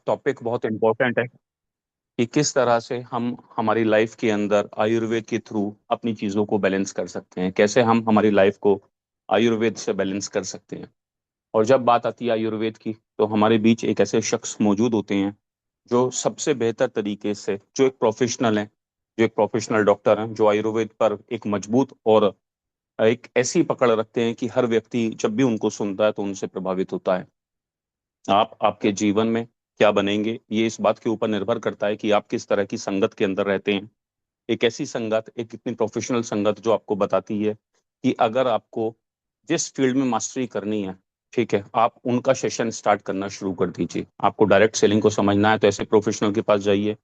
Topic बहुत important है कि किस तरह से हम हमारी लाइफ के अंदर आयुर्वेद के थ्रू अपनी चीज़ों को बैलेंस कर सकते हैं, कैसे हम हमारी लाइफ को आयुर्वेद से बैलेंस कर सकते हैं। और जब बात आती है आयुर्वेद की, तो हमारे बीच एक ऐसे शख्स मौजूद होते हैं जो सबसे बेहतर तरीके से, जो एक प्रोफेशनल है, जो एक प्रोफेशनल डॉक्टर हैं, जो आयुर्वेद पर एक मजबूत और एक ऐसी पकड़ रखते हैं कि हर व्यक्ति जब भी उनको सुनता है तो उनसे प्रभावित होता है। आप आपके जीवन में क्या बनेंगे, ये इस बात के ऊपर निर्भर करता है कि आप किस तरह की संगत के अंदर रहते हैं। एक ऐसी संगत, एक इतनी प्रोफेशनल संगत जो आपको बताती है कि अगर आपको जिस फील्ड में मास्टरी करनी है, ठीक है, आप उनका सेशन स्टार्ट करना शुरू कर दीजिए। आपको डायरेक्ट सेलिंग को समझना है तो ऐसे प्रोफेशनल के पास जाइए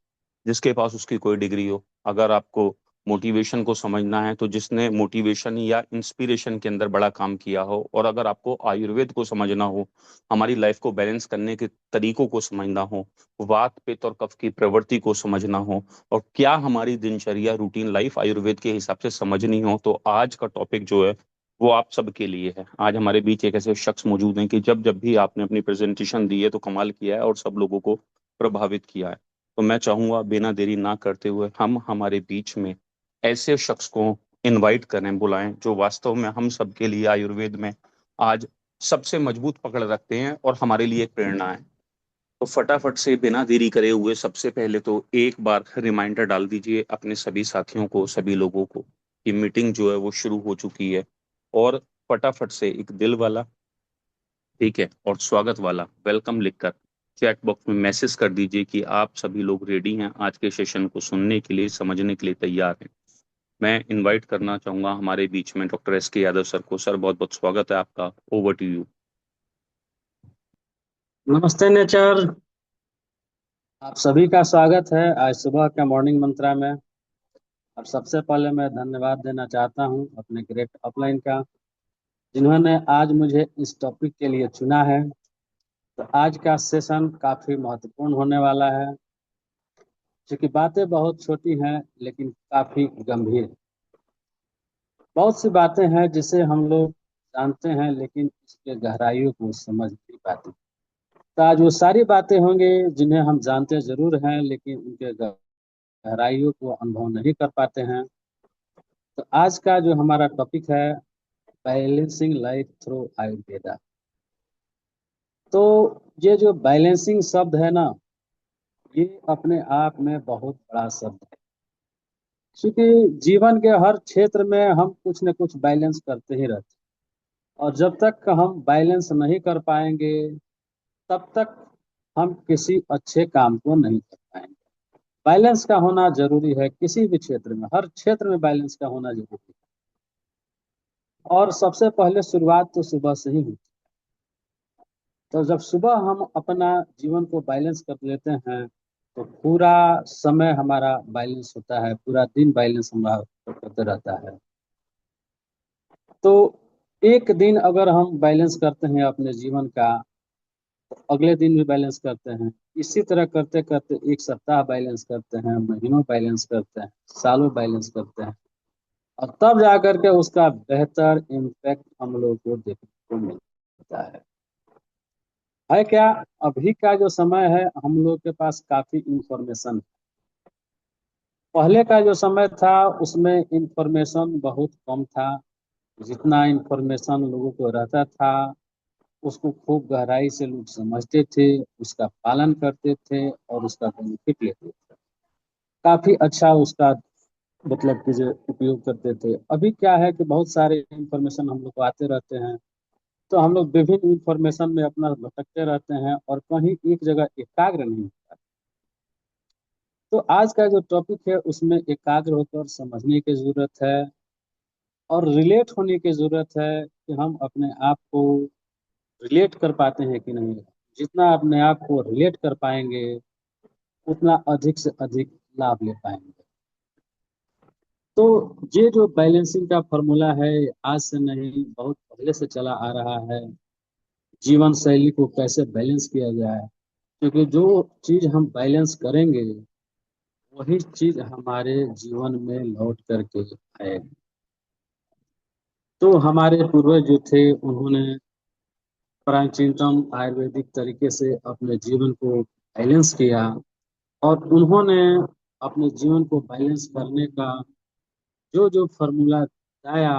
जिसके पास उसकी कोई डिग्री हो। अगर आपको मोटिवेशन को समझना है तो जिसने मोटिवेशन या इंस्पिरेशन के अंदर बड़ा काम किया हो। और अगर आपको आयुर्वेद को समझना हो, हमारी लाइफ को बैलेंस करने के तरीकों को समझना हो, वात पित्त और कफ की प्रवृत्ति को समझना हो, और क्या हमारी दिनचर्या रूटीन लाइफ आयुर्वेद के हिसाब से समझनी हो, तो आज का टॉपिक जो है वो आप सबके लिए है। आज हमारे बीच एक ऐसे शख्स मौजूद हैं कि जब जब भी आपने अपनी प्रेजेंटेशन दी है तो कमाल किया है और सब लोगों को प्रभावित किया है। तो मैं चाहूंगा बिना देरी ना करते हुए हम हमारे बीच में ऐसे शख्स को इनवाइट करें, बुलाएं, जो वास्तव में हम सबके लिए आयुर्वेद में आज सबसे मजबूत पकड़ रखते हैं और हमारे लिए एक प्रेरणा है। तो फटाफट से बिना देरी करे हुए सबसे पहले तो एक बार रिमाइंडर डाल दीजिए अपने सभी साथियों को, सभी लोगों को, कि मीटिंग जो है वो शुरू हो चुकी है। और फटाफट से एक दिल वाला, ठीक है, और स्वागत वाला वेलकम लिखकर चैट बॉक्स में मैसेज कर दीजिए कि आप सभी लोग रेडी हैं आज के सेशन को सुनने के लिए, समझने के लिए तैयार हैं। मैं इनवाइट करना चाहूंगा हमारे बीच में डॉक्टर एस के यादव सर को। सर, बहुत बहुत स्वागत है आपका। Over to you. नमस्ते नेचर। आप सभी का स्वागत है आज सुबह के मॉर्निंग मंत्रा में। और सबसे पहले मैं धन्यवाद देना चाहता हूं अपने ग्रेट अपलाइन का, जिन्होंने आज मुझे इस टॉपिक के लिए चुना है। तो आज का सेशन काफी महत्वपूर्ण होने वाला है, क्योंकि बातें बहुत छोटी हैं लेकिन काफी गंभीर। बहुत सी बातें हैं जिसे हम लोग जानते हैं लेकिन इसके गहराइयों को समझ नहीं पाते। तो आज वो सारी बातें होंगी जिन्हें हम जानते जरूर हैं लेकिन उनके गहराइयों को अनुभव नहीं कर पाते हैं। तो आज का जो हमारा टॉपिक है, बैलेंसिंग लाइफ थ्रू आयुर्वेदा। तो ये जो बैलेंसिंग शब्द है ना, ये अपने आप में बहुत बड़ा शब्द है, क्योंकि जीवन के हर क्षेत्र में हम कुछ न कुछ बैलेंस करते ही रहते हैं। और जब तक हम बैलेंस नहीं कर पाएंगे तब तक हम किसी अच्छे काम को नहीं कर पाएंगे। बैलेंस का होना जरूरी है किसी भी क्षेत्र में, हर क्षेत्र में बैलेंस का होना जरूरी है। और सबसे पहले शुरुआत तो सुबह से ही हुई। तो जब सुबह हम अपना जीवन को बैलेंस कर लेते हैं तो पूरा समय हमारा बैलेंस होता है, पूरा दिन बैलेंस हमारा होते रहता है। तो एक दिन अगर हम बैलेंस करते हैं अपने जीवन का, तो अगले दिन भी बैलेंस करते हैं। इसी तरह करते करते एक सप्ताह बैलेंस करते हैं, महीनों बैलेंस करते हैं, सालों बैलेंस करते हैं। और तब जाकर के उसका बेहतर इम्पैक्ट हम लोग को देखने को मिलता है क्या। अभी का जो समय है हम लोग के पास काफी इंफॉर्मेशन। पहले का जो समय था उसमें इंफॉर्मेशन बहुत कम था। जितना इंफॉर्मेशन लोगों को रहता था उसको खूब गहराई से लोग समझते थे, उसका पालन करते थे और उसका बेनिफिट लेते थे। काफी अच्छा उसका मतलब कि जो उपयोग करते थे। अभी क्या है कि बहुत सारे इंफॉर्मेशन हम लोग को आते रहते हैं, तो हम लोग विभिन्न इंफॉर्मेशन में अपना भटकते रहते हैं और कहीं एक जगह एकाग्र नहीं होता। तो आज का जो टॉपिक है उसमें एकाग्र होकर समझने की जरूरत है और रिलेट होने की जरूरत है कि हम अपने आप को रिलेट कर पाते हैं कि नहीं। जितना अपने आप को रिलेट कर पाएंगे उतना अधिक से अधिक लाभ ले पाएंगे। तो ये जो बैलेंसिंग का फॉर्मूला है आज से नहीं, बहुत पहले से चला आ रहा है। जीवन शैली को कैसे बैलेंस किया जाए, क्योंकि जो चीज हम बैलेंस करेंगे वही चीज हमारे जीवन में लौट करके आएगी। तो हमारे पूर्वज जो थे उन्होंने प्राचीनतम आयुर्वेदिक तरीके से अपने जीवन को बैलेंस किया, और उन्होंने अपने जीवन को बैलेंस करने का जो जो फॉर्मूला बताया,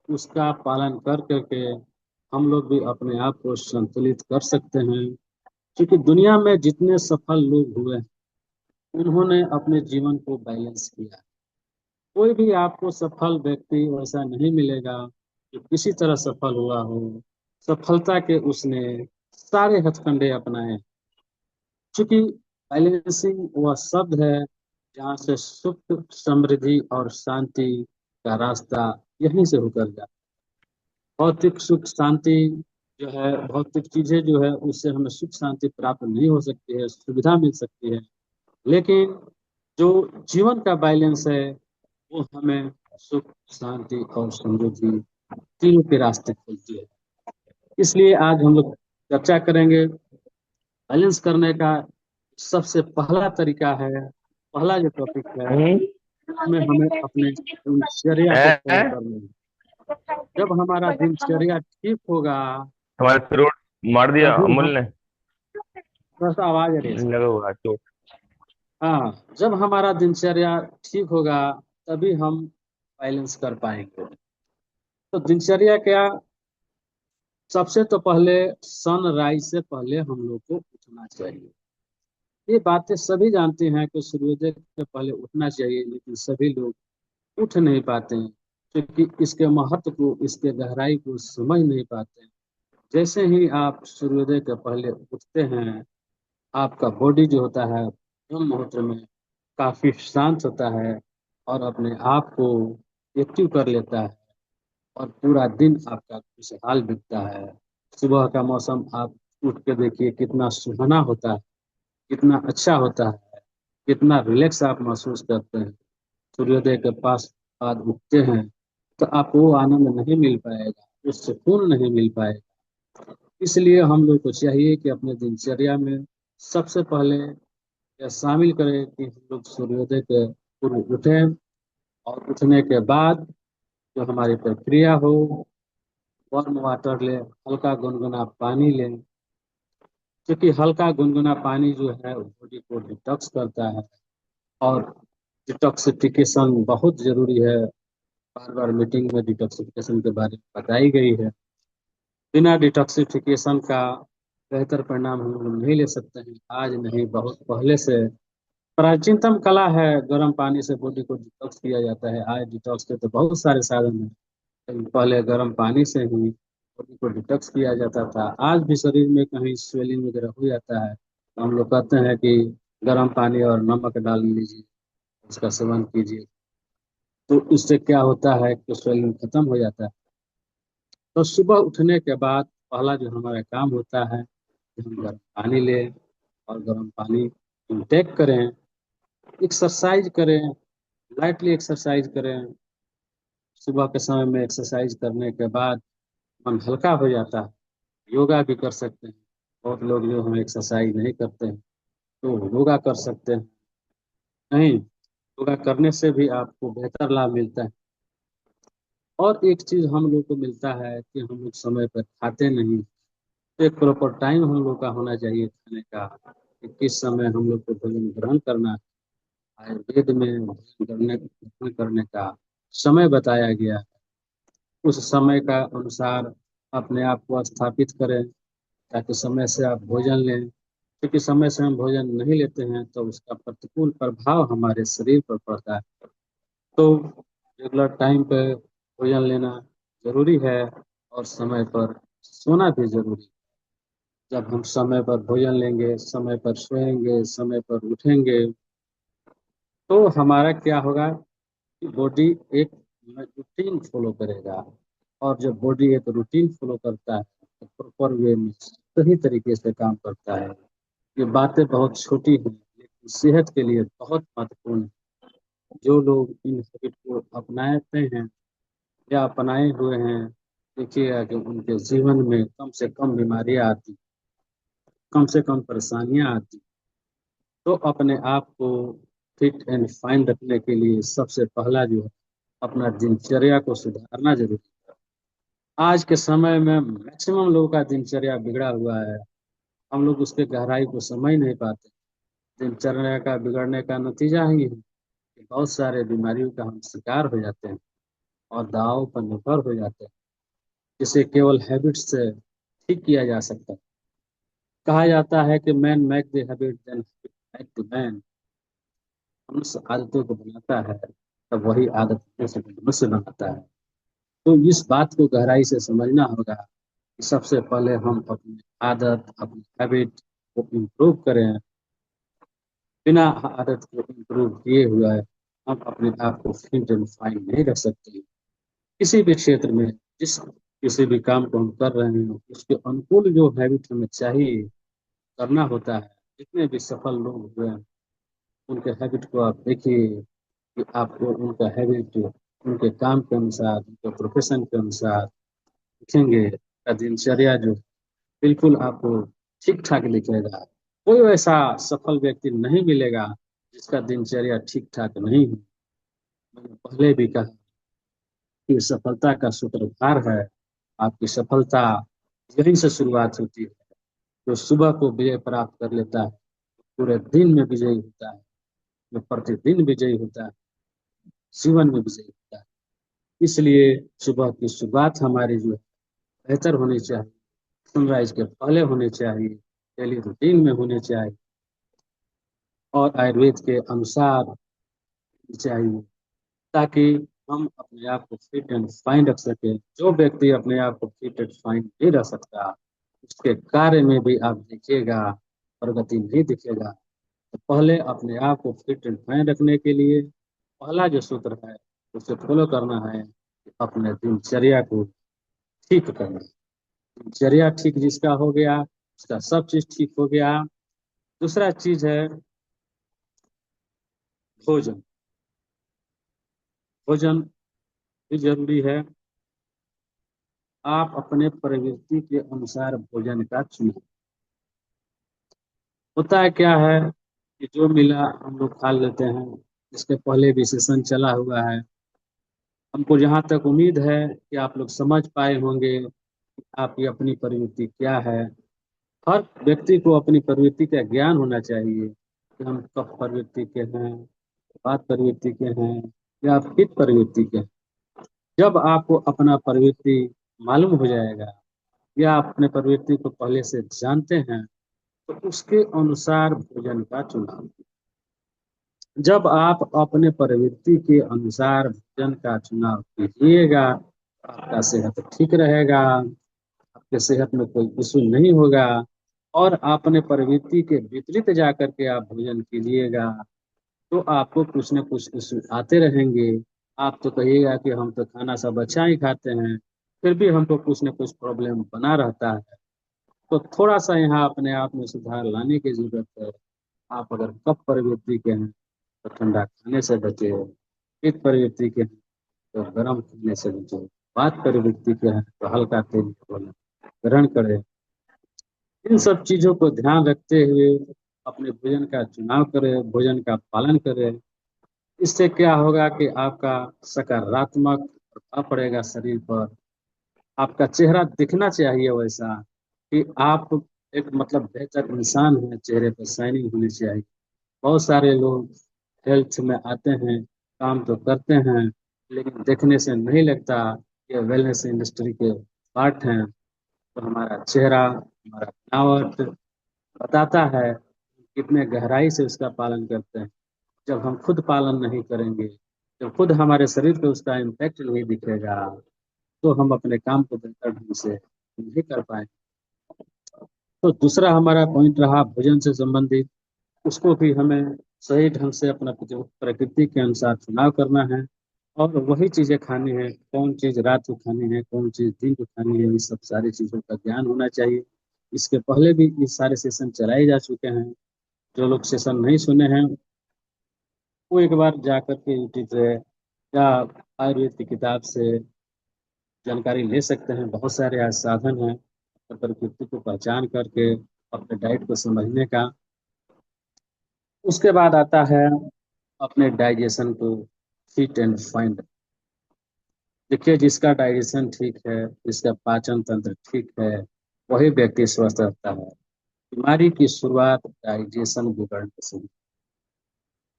उसका पालन कर करके हम लोग भी अपने आप को संतुलित कर सकते हैं। क्योंकि दुनिया में जितने सफल लोग हुए हैं, उन्होंने अपने जीवन को बैलेंस किया। कोई भी आपको सफल व्यक्ति वैसा नहीं मिलेगा जो किसी तरह सफल हुआ हो। सफलता के उसने सारे हथकंडे अपनाए। क्योंकि बैलेंसिंग वह शब्द है जहाँ से सुख, समृद्धि और शांति का रास्ता यहीं से होकर जाता है। भौतिक सुख शांति जो है, भौतिक चीजें जो है उससे हमें सुख शांति प्राप्त नहीं हो सकती है, सुविधा मिल सकती है, लेकिन जो जीवन का बैलेंस है वो हमें सुख, शांति और समृद्धि तीनों के रास्ते खोलती है। इसलिए आज हम लोग चर्चा करेंगे बैलेंस करने का। सबसे पहला तरीका है, पहला जो टॉपिक है, हम्म। उसमें हमें अपने दिनचर्या को तय है। करना है। जब हमारा दिनचर्या ठीक होगा, हमारे थ्रोट मार दिया तभी अमूल हम, ने। थोड़ा सा आवाज आ रही है सर। लगा हुआ चोट। हाँ, जब हमारा दिनचर्या ठीक होगा तभी हम बैलेंस कर पाएंगे। तो दिनचर्या क्या, सबसे तो पहले सनराइज से पहले हम लोग को उठना चाहिए। ये बातें सभी जानते हैं कि सूर्योदय से पहले उठना चाहिए, लेकिन सभी लोग उठ नहीं पाते हैं, क्योंकि इसके महत्व को, इसके गहराई को समझ नहीं पाते हैं। जैसे ही आप सूर्योदय के पहले उठते हैं, आपका बॉडी जो होता है ब्रह्म मुहूर्त में काफी शांत होता है और अपने आप को एक्टिव कर लेता है, और पूरा दिन आपका खुशहाल बीतता है। सुबह का मौसम आप उठ के देखिए कितना सुहाना होता है, कितना अच्छा होता है, कितना रिलैक्स आप महसूस करते हैं। सूर्योदय के पास बाद उठते हैं तो आपको वो आनंद नहीं मिल पाएगा, वो सुकून नहीं मिल पाएगा। इसलिए हम लोग को चाहिए कि अपने दिनचर्या में सबसे पहले यह शामिल करें कि हम लोग सूर्योदय के पूर्व उठें, और उठने के बाद जो हमारी प्रक्रिया हो, वार्म वाटर लें, हल्का गुनगुना पानी लें। क्योंकि हल्का गुनगुना पानी जो है बॉडी को डिटॉक्स करता है, और डिटॉक्सिफिकेशन बहुत जरूरी है। बार बार मीटिंग में डिटॉक्सिफिकेशन के बारे में बताई गई है। बिना डिटॉक्सिफिकेशन का बेहतर परिणाम हम लोग नहीं ले सकते हैं, आज नहीं बहुत पहले से प्राचीनतम कला है। गर्म पानी से बॉडी को डिटॉक्स किया जाता है। आज डिटॉक्स के तो बहुत सारे साधन हैं, लेकिन पहले गर्म पानी से ही बॉडी को डिटॉक्स किया जाता था। आज भी शरीर में कहीं स्वेलिंग वगैरह हो जाता है तो हम लोग कहते हैं कि गर्म पानी और नमक डाल लीजिए, उसका सेवन कीजिए, तो इससे क्या होता है कि स्वेलिंग खत्म हो जाता है। तो सुबह उठने के बाद पहला जो हमारा काम होता है कि हम गर्म पानी लें, और गर्म पानी इंटेक करें, एक्सरसाइज करें, लाइटली एक्सरसाइज करें। सुबह के समय में एक्सरसाइज करने के बाद मन हल्का हो जाता है। योगा भी कर सकते हैं। बहुत लोग जो हम एक्सरसाइज नहीं करते हैं तो योगा कर सकते हैं। नहीं, योगा करने से भी आपको बेहतर लाभ मिलता है। और एक चीज हम लोग को मिलता है कि हम लोग समय पर खाते नहीं। एक प्रॉपर टाइम हम लोग का होना चाहिए खाने का, कि किस समय हम लोग को भोजन ग्रहण करना है। आयुर्वेद में भोजन ग्रहण करने का समय बताया गया है। उस समय का अनुसार अपने आप को स्थापित करें, ताकि समय से आप भोजन लें। क्योंकि समय से हम भोजन नहीं लेते हैं तो उसका प्रतिकूल प्रभाव हमारे शरीर पर पड़ता है। तो रेगुलर टाइम पे भोजन लेना जरूरी है, और समय पर सोना भी जरूरी है। जब हम समय पर भोजन लेंगे, समय पर सोएंगे, समय पर उठेंगे, तो हमारा क्या होगा कि बॉडी एक रूटीन फॉलो करेगा। और जब बॉडी एक रूटीन फॉलो करता है तो प्रॉपर वे में सही तरीके से काम करता है। ये बातें बहुत छोटी हैं, लेकिन सेहत के लिए बहुत महत्वपूर्ण है। जो लोग इन हैबिट को अपनाते हैं या अपनाए हुए हैं, देखिएगा कि उनके जीवन में कम से कम बीमारियां आती, कम से कम परेशानियां आती। तो अपने आप को फिट एंड फाइन रखने के लिए सबसे पहला जो है, अपना दिनचर्या को सुधारना जरूरी है। आज के समय में मैक्सिमम लोगों का दिनचर्या बिगड़ा हुआ है। हम लोग उसके गहराई को समझ नहीं पाते। दिनचर्या का बिगड़ने का नतीजा ही है कि बहुत सारे बीमारियों का हम शिकार हो जाते हैं और दवाओं पर निर्भर हो जाते हैं, जिसे केवल हैबिट से ठीक किया जा सकता है। कहा जाता है कि man make the habit then make the man. मनुष्य आदतों को बनाता है, तब वही आदतों से मनुष्य बनाता है। तो इस बात को गहराई से समझना होगा कि सबसे पहले हम अपनी आदत, अपनी हैबिट को इम्प्रूव करें। बिना आदत को इम्प्रूव किए हुए हम अपने आप को फिट एंड फाइन नहीं रख सकते। किसी भी क्षेत्र में जिस किसी भी काम को हम कर रहे हैं, उसके अनुकूल जो हैबिट हमें चाहिए करना होता है। जितने भी सफल लोग हुए हैं, उनके हैबिट को आप देखिए कि आपको उनका हैबिट उनके काम के अनुसार, उनके प्रोफेशन के अनुसार दिखेंगे। का दिनचर्या जो बिल्कुल आपको ठीक ठाक दिखेगा। कोई ऐसा सफल व्यक्ति नहीं मिलेगा जिसका दिनचर्या ठीक ठाक नहीं हो। मैंने पहले भी कहा कि सफलता का सूत्रधार है। आपकी सफलता यहीं से शुरुआत होती है। जो सुबह को विजय प्राप्त कर लेता है, पूरे दिन में विजयी होता है। जो प्रतिदिन विजयी होता है, जीवन में विजयी होता है। इसलिए सुबह की शुरुआत हमारी जो है बेहतर होनी चाहिए, सनराइज के पहले होनी चाहिए, डेली रूटीन में होनी चाहिए और आयुर्वेद के अनुसार होनी चाहिए, ताकि हम अपने आप को फिट एंड फाइन रख सके। जो व्यक्ति अपने आप को फिट एंड फाइन नहीं रख सकता, उसके कार्य में भी आप देखिएगा प्रगति नहीं दिखेगा। तो पहले अपने आप को फिट एंड फाइन रखने के लिए पहला जो सूत्र है उसे फॉलो करना है कि अपने दिनचर्या को ठीक करना। दिनचर्या ठीक जिसका हो गया, उसका सब चीज ठीक हो गया। दूसरा चीज है भोजन। भोजन भी जरूरी है। आप अपने प्रवृत्ति के अनुसार भोजन का चुनाव। होता है क्या है कि जो मिला हम लोग खा लेते हैं। इसके पहले भी सेशन चला हुआ है। हमको जहाँ तक उम्मीद है कि आप लोग समझ पाए होंगे कि आपकी अपनी प्रवृत्ति क्या है। हर व्यक्ति को अपनी प्रवृत्ति का ज्ञान होना चाहिए कि हम कब प्रवृत्ति के हैं, बात प्रवृत्ति के हैं या पित प्रवृत्ति के हैं। जब आपको अपना प्रवृत्ति मालूम हो जाएगा या आप अपने प्रवृत्ति को पहले से जानते हैं, तो उसके अनुसार भोजन का चुनाव। जब आप अपने प्रवृत्ति के अनुसार भोजन का चुनाव कीजिएगा, आपका सेहत ठीक रहेगा, आपके सेहत में कोई इशू नहीं होगा। और अपने प्रवृत्ति के विपरीत जाकर के आप भोजन कीजिएगा, तो आपको कुछ न कुछ इशू आते रहेंगे। आप तो कहिएगा कि हम तो खाना सब अच्छा ही खाते हैं, फिर भी हमको कुछ न कुछ प्रॉब्लम बना रहता है। तो थोड़ा सा यहाँ अपने आप में सुधार लाने की जरूरत है। आप अगर कप प्रवृत्ति के हैं तो ठंडा खाने से बचे, शीत प्रवृत्ति के हैं तो गर्म खाने से बचे, वात प्रवृत्ति के हैं तो हल्का तेल ग्रहण करें। इन सब चीजों को ध्यान रखते हुए अपने भोजन का चुनाव करें, भोजन का पालन करें। इससे क्या होगा कि आपका सकारात्मक प्रभाव पड़ेगा शरीर पर। आपका चेहरा दिखना चाहिए वैसा कि आप एक मतलब बेहतर इंसान हैं, चेहरे पर शाइनिंग होनी चाहिए। बहुत सारे लोग हेल्थ में आते हैं, काम तो करते हैं, लेकिन देखने से नहीं लगता कि वेलनेस इंडस्ट्री के पार्ट हैं। तो हमारा चेहरा, हमारा बनावट बताता है कितने गहराई से उसका पालन करते हैं। जब हम खुद पालन नहीं करेंगे, जब खुद हमारे शरीर पे उसका इम्पैक्ट नहीं दिखेगा, तो हम अपने काम को बेहतर ढंग से नहीं कर पाएंगे। तो दूसरा हमारा पॉइंट रहा भोजन से संबंधित। उसको भी हमें सही ढंग से अपना प्रकृति के अनुसार चुनाव करना है और वही चीजें खानी है। कौन चीज रात को खानी है, कौन चीज दिन को खानी है, ये सब सारी चीजों का ज्ञान होना चाहिए। इसके पहले भी ये सारे सेशन चलाए जा चुके हैं। जो लोग सेशन नहीं सुने हैं, वो एक बार जा करके यूट्यूब से या आयुर्वेद की किताब से जानकारी ले सकते हैं। बहुत सारे आज साधन हैं अपने प्रकृति को पहचान करके अपने डाइट को समझने का। उसके बाद आता है अपने डाइजेशन को फिट एंड फाइन। देखिए, जिसका डाइजेशन ठीक है, जिसका पाचन तंत्र ठीक है, वही व्यक्ति स्वस्थ रहता है। बीमारी की शुरुआत डाइजेशन बिगड़ने से।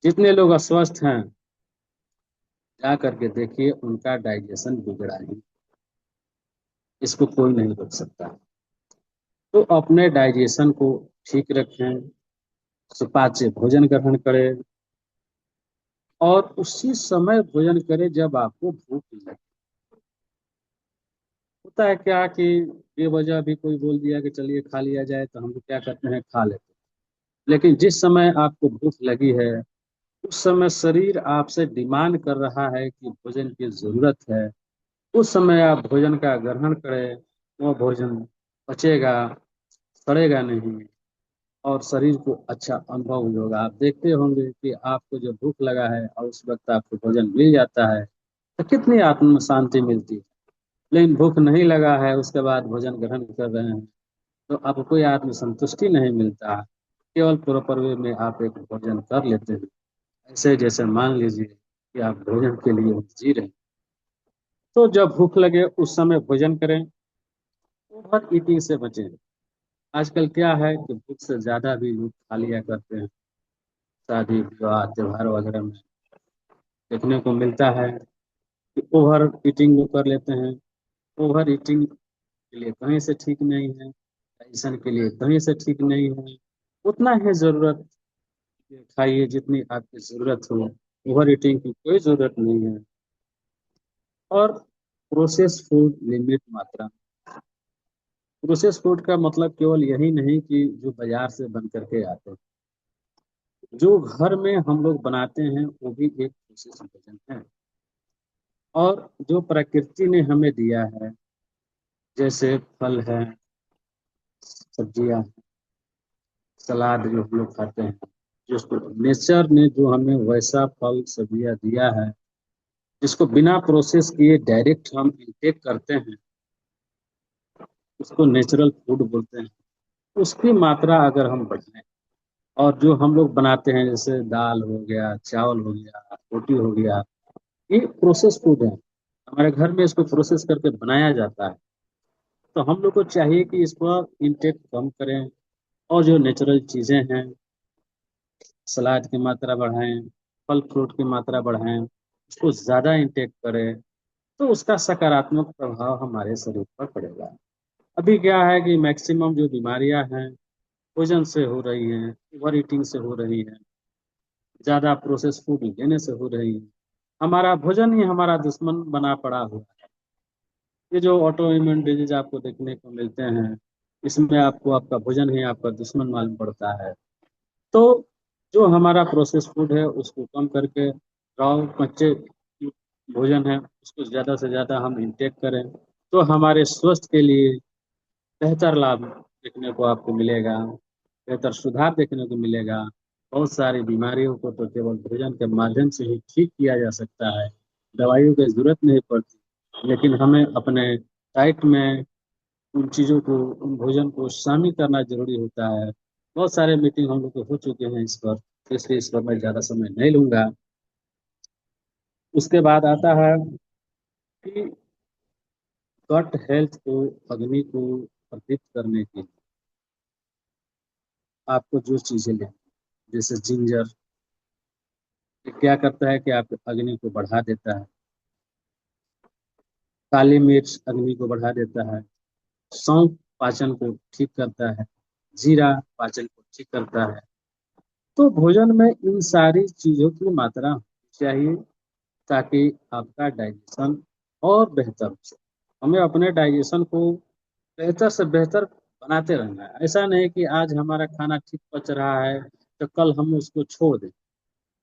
जितने लोग अस्वस्थ हैं, जा करके देखिए उनका डाइजेशन बिगड़ा है। इसको कोई नहीं रोक सकता। तो अपने डाइजेशन को ठीक रखें, सुपाच्य भोजन ग्रहण करें और उसी समय भोजन करें जब आपको भूख लगे। होता है क्या कि बेवजह भी कोई बोल दिया कि चलिए खा लिया जाए, तो हम लोग क्या करते हैं, खा लेते हैं। लेकिन जिस समय आपको भूख लगी है, उस समय शरीर आपसे डिमांड कर रहा है कि भोजन की जरूरत है, उस समय आप भोजन का ग्रहण करें। वो भोजन पचेगा, सड़ेगा नहीं और शरीर को अच्छा अनुभव भी होगा। आप देखते होंगे कि आपको जब भूख लगा है और उस वक्त आपको भोजन मिल जाता है, तो कितनी आत्म शांति मिलती है। लेकिन भूख नहीं लगा है, उसके बाद भोजन ग्रहण कर रहे हैं, तो आपको कोई आत्म संतुष्टि नहीं मिलता। केवल प्रॉपर वे में आप एक भोजन कर लेते हैं, ऐसे जैसे मान लीजिए कि आप भोजन के लिए जी रहे हैं। तो जब भूख लगे उस समय भोजन करें, ओवर ईटिंग से बचें। आजकल क्या है कि भूख से ज्यादा भी लोग खा लिया करते हैं। शादी विवाह त्योहार वगैरह में देखने को मिलता है कि ओवर ईटिंग वो कर लेते हैं। ओवर ईटिंग के लिए कहीं से ठीक नहीं है, डाइजेशन के लिए कहीं से ठीक नहीं है। उतना ही जरूरत खाइए जितनी आपकी जरूरत हो। ओवर ईटिंग की कोई जरूरत नहीं है। और प्रोसेस फूड लिमिट मात्रा। प्रोसेस फूड का मतलब केवल यही नहीं कि जो बाजार से बन करके आते हैं, जो घर में हम लोग बनाते हैं वो भी एक प्रोसेस भोजन है। और जो प्रकृति ने हमें दिया है, जैसे फल है, सब्जियां, सलाद जो हम लोग खाते हैं, जिसको नेचर ने जो हमें वैसा फल सब्जियां दिया है, जिसको बिना प्रोसेस किए डायरेक्ट हम इंटेक करते हैं, उसको नेचुरल फूड बोलते हैं। उसकी मात्रा अगर हम बढ़ाएं, और जो हम लोग बनाते हैं जैसे दाल हो गया, चावल हो गया, रोटी हो गया, ये प्रोसेस फूड है। हमारे घर में इसको प्रोसेस करके बनाया जाता है। तो हम लोग को चाहिए कि इसको इंटेक कम करें और जो नेचुरल चीज़ें हैं, सलाद की मात्रा बढ़ाएं, फल फ्रूट की मात्रा बढ़ाएं, उसको ज़्यादा इंटेक करें, तो उसका सकारात्मक प्रभाव हमारे शरीर पर पड़ेगा। अभी क्या है कि मैक्सिमम जो बीमारियां हैं भोजन से हो रही हैं, ओवर ईटिंग से हो रही है, ज़्यादा प्रोसेस फूड लेने से हो रही है। हमारा भोजन ही हमारा दुश्मन बना पड़ा हुआ है। ये जो ऑटो इम्यून डिजीज आपको देखने को मिलते हैं, इसमें आपको आपका भोजन ही आपका दुश्मन मालूम पड़ता है। तो जो हमारा प्रोसेस फूड है उसको कम करके रॉ कच्चे भोजन है उसको ज़्यादा से ज़्यादा हम इंटेक करें, तो हमारे स्वास्थ्य के लिए बेहतर लाभ देखने को आपको मिलेगा, बेहतर सुधार देखने को मिलेगा। बहुत सारी बीमारियों को तो केवल भोजन के माध्यम से ही ठीक किया जा सकता है, दवाइयों की जरूरत नहीं पड़ती। लेकिन हमें अपने डाइट में उन चीज़ों को, उन भोजन को शामिल करना जरूरी होता है। बहुत सारे मीटिंग हम लोग के हो चुके हैं इस पर, तो इसलिए इस पर मैं ज़्यादा समय नहीं लूंगा। उसके बाद आता है कि गट हेल्थ को, अग्नि को प्रदीप्त करने के लिए आपको जो चीज़ें लें, जैसे जिंजर, ये क्या करता है कि आपके अग्नि को बढ़ा देता है। काली मिर्च अग्नि को बढ़ा देता है। सौंफ पाचन को ठीक करता है। जीरा पाचन को ठीक करता है। तो भोजन में इन सारी चीजों की मात्रा होनी चाहिए, ताकि आपका डाइजेशन और बेहतर हो सके। हमें अपने डाइजेशन को बेहतर से बेहतर बनाते रहना है। ऐसा नहीं कि आज हमारा खाना ठीक पच रहा है तो कल हम उसको छोड़ दें।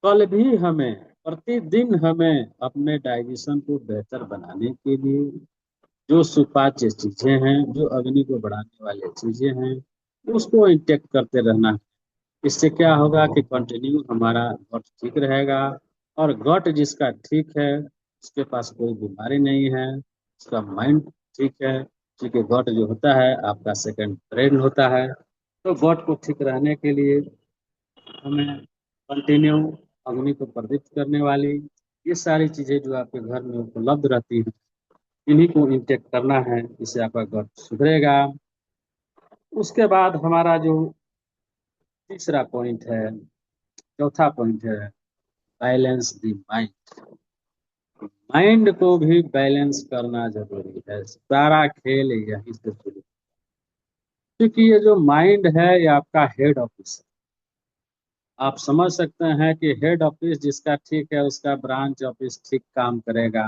कल भी हमें, प्रतिदिन हमें अपने डाइजेशन को बेहतर बनाने के लिए जो सुपाच्य चीजें हैं, जो अग्नि को बढ़ाने वाली चीजें हैं, उसको इंटेक्ट करते रहना है। इससे क्या होगा कि कंटिन्यू हमारा गट ठीक रहेगा। और गट जिसका ठीक है उसके पास कोई बीमारी नहीं है, उसका माइंड ठीक है। क्योंकि गट जो होता है आपका सेकंड ब्रेन होता है। तो गट को ठीक रहने के लिए हमें कंटिन्यू अग्नि को प्रदीप्त करने वाली ये सारी चीजें जो आपके घर में उपलब्ध रहती हैं, इन्हीं को इंटेक करना है। इससे आपका गट सुधरेगा। उसके बाद हमारा जो तीसरा पॉइंट है, चौथा पॉइंट है बैलेंस द माइंड। माइंड को भी बैलेंस करना जरूरी है। सारा खेल यहीं से शुरू, क्योंकि ये जो माइंड है ये आपका हेड ऑफिस है। आप समझ सकते हैं कि हेड ऑफिस जिसका ठीक है उसका ब्रांच ऑफिस ठीक काम करेगा।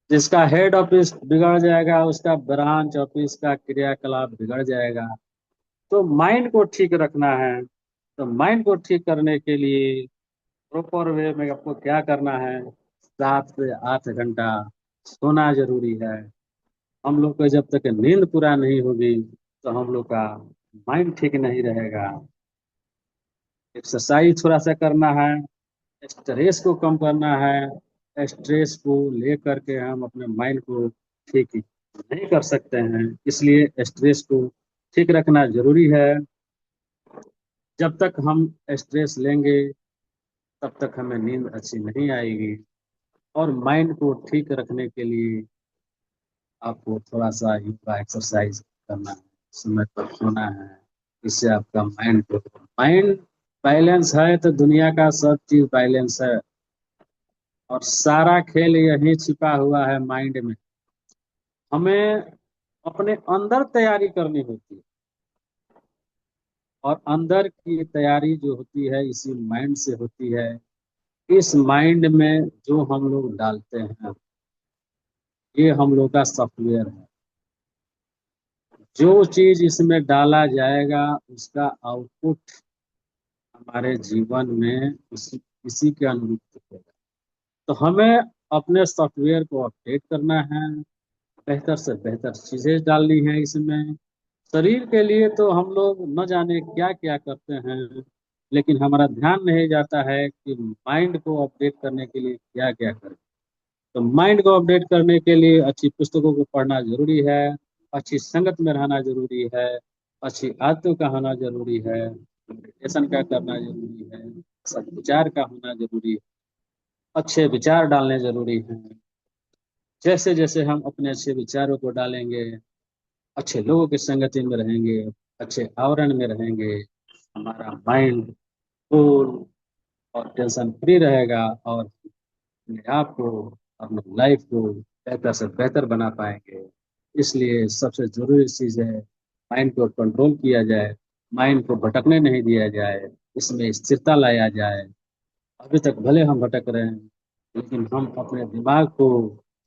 जिसका हेड ऑफिस बिगड़ जाएगा उसका ब्रांच ऑफिस का क्रियाकलाप बिगड़ जाएगा। तो माइंड को ठीक रखना है। तो माइंड को ठीक करने के लिए प्रॉपर वे में आपको क्या करना है, 7 से 8 घंटा सोना जरूरी है। हम लोग को जब तक नींद पूरा नहीं होगी तो हम लोग का माइंड ठीक नहीं रहेगा। एक्सरसाइज थोड़ा सा करना है, स्ट्रेस को कम करना है। स्ट्रेस को लेकर के हम अपने माइंड को ठीक नहीं कर सकते हैं, इसलिए स्ट्रेस को ठीक रखना जरूरी है। जब तक हम स्ट्रेस लेंगे तब तक हमें नींद अच्छी नहीं आएगी। और माइंड को ठीक रखने के लिए आपको थोड़ा सा योगा एक्सरसाइज करना है, समय पर सोना है। इससे आपका माइंड बैलेंस है तो दुनिया का सब चीज बैलेंस है। और सारा खेल यही छिपा हुआ है माइंड में। हमें अपने अंदर तैयारी करनी होती है, और अंदर की तैयारी जो होती है इसी माइंड से होती है। इस माइंड में जो हम लोग डालते हैं ये हम लोग का सॉफ्टवेयर है। जो चीज इसमें डाला जाएगा उसका आउटपुट हमारे जीवन में इसी के अनुरूप दिखेगा। तो हमें अपने सॉफ्टवेयर को अपडेट करना है, बेहतर से बेहतर चीजें डालनी है इसमें। शरीर के लिए तो हम लोग न जाने क्या क्या करते हैं, लेकिन हमारा ध्यान नहीं जाता है कि माइंड को अपडेट करने के लिए क्या क्या करें। तो माइंड को अपडेट करने के लिए अच्छी पुस्तकों को पढ़ना जरूरी है, अच्छी संगत में रहना जरूरी है, अच्छी आदतों का होना जरूरी है, मेडिटेशन का करना जरूरी है, सद्विचार का होना जरूरी है, अच्छे विचार डालने जरूरी हैं। जैसे जैसे हम अपने अच्छे विचारों को डालेंगे, अच्छे लोगों की संगति में रहेंगे, अच्छे आवरण में रहेंगे, हमारा माइंड कूल और टेंशन फ्री रहेगा, और अपने आप को, अपनी लाइफ को बेहतर से बेहतर बना पाएंगे। इसलिए सबसे जरूरी चीज है माइंड को कंट्रोल किया जाए, माइंड को भटकने नहीं दिया जाए, इसमें स्थिरता लाया जाए। अभी तक भले हम भटक रहे हैं लेकिन हम अपने दिमाग को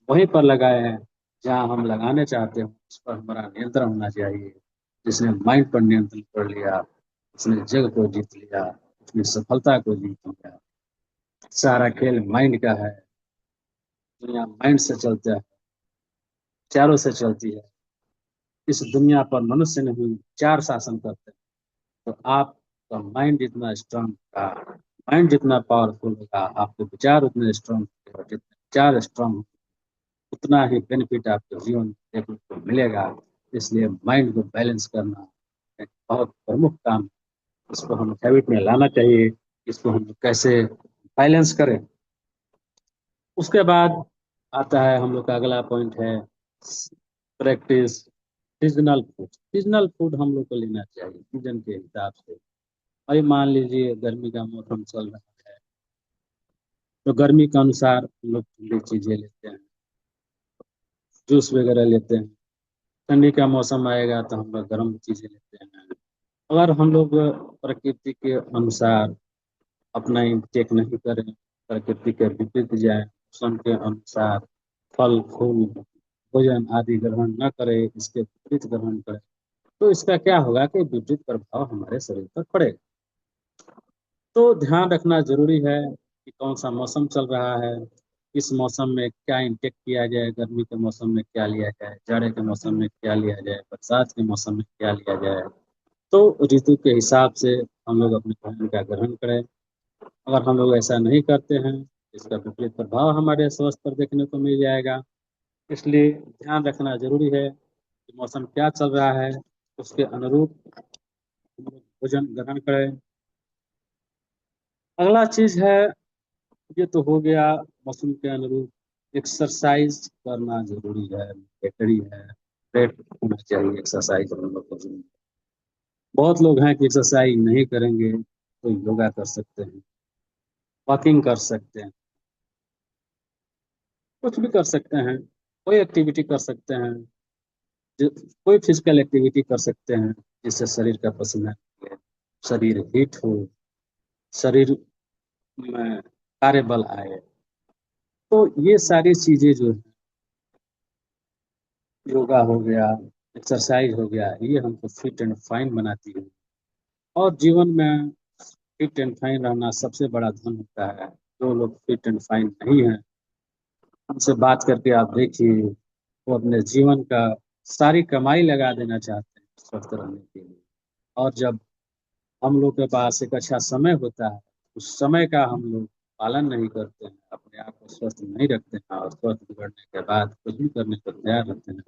वहीं पर लगाए हैं जहाँ हम लगाने चाहते हैं, उस पर हमारा नियंत्रण होना चाहिए। जिसने माइंड पर नियंत्रण कर लिया उसने जग को जीत लिया, उसने सफलता को जीत लिया। सारा खेल माइंड का है। दुनिया माइंड से चलता है, चारों से चलती है। इस दुनिया पर मनुष्य नहीं चार शासन करते हैं। तो आपका माइंड जितना स्ट्रांग होगा, माइंड जितना पावरफुल होगा, आपके विचार उतने स्ट्रांग होंगे, और जितने विचार स्ट्रांग उतना ही बेनिफिट आपके जीवन में देखने को मिलेगा। इसलिए माइंड को बैलेंस करना एक बहुत प्रमुख काम है। इसको हम हैबिट में लाना चाहिए। इसको हम कैसे बैलेंस करें, उसके बाद आता है हम लोग का अगला पॉइंट है practice seasonal food. Seasonal food हम लोग को लेना चाहिए सीजन के हिसाब से। अभी मान लीजिए गर्मी का मौसम चल रहा है तो गर्मी के अनुसार हम लोग ठंडी चीजें लेते हैं, जूस वगैरह लेते हैं। ठंडी का मौसम आएगा तो हम लोग गर्म चीजें लेते हैं। अगर हम लोग प्रकृति के अनुसार अपना इंटेक नहीं करें, प्रकृति के विपरीत जाए, मौसम के अनुसार फल फूल भोजन आदि ग्रहण न करे, इसके विपरीत ग्रहण करे, तो इसका क्या होगा कि विपरीत प्रभाव हमारे शरीर पर पड़ेगा। तो ध्यान रखना जरूरी है कि कौन सा मौसम चल रहा है, इस मौसम में क्या इंटेक किया जाए, गर्मी के मौसम में क्या लिया जाए, जाड़े के मौसम में क्या लिया जाए, बरसात के मौसम में क्या लिया जाए। तो ऋतु के हिसाब से हम लोग अपने भोजन का ग्रहण करें। अगर हम लोग ऐसा नहीं करते हैं इसका विपरीत प्रभाव हमारे स्वास्थ्य पर देखने को मिल जाएगा। इसलिए ध्यान रखना जरूरी है कि मौसम क्या चल रहा है, उसके अनुरूप हम लोग भोजन ग्रहण करें। अगला चीज है, ये तो हो गया मौसम के अनुरूप एक्सरसाइज करना जरूरी है, मैंडेटरी है। रेट होना चाहिए एक्सरसाइज हम लोग को जीवन में। बहुत लोग हैं कि एक्सरसाइज नहीं करेंगे तो योगा कर सकते हैं, वॉकिंग कर सकते हैं, कुछ भी कर सकते हैं, कोई एक्टिविटी कर सकते हैं, जो कोई फिजिकल एक्टिविटी कर सकते हैं जिससे शरीर का पसीना निकले, शरीर हिट हो, शरीर में कार्यबल आए। तो ये सारी चीजें जो है, योगा हो गया, एक्सरसाइज हो गया, ये हमको फिट एंड फाइन बनाती है। और जीवन में फिट एंड फाइन रहना सबसे बड़ा धन होता है। जो लोग फिट एंड फाइन नहीं है, उनसे बात करके आप देखिए, वो अपने जीवन का सारी कमाई लगा देना चाहते हैं स्वस्थ रहने के लिए। और जब हम लोग के पास एक अच्छा समय होता है, उस समय का हम लोग पालन नहीं करते हैं, अपने आप को स्वस्थ नहीं रखते हैं, और स्वस्थ बिगड़ने के बाद कुछ भी करने को तैयार रहते हैं।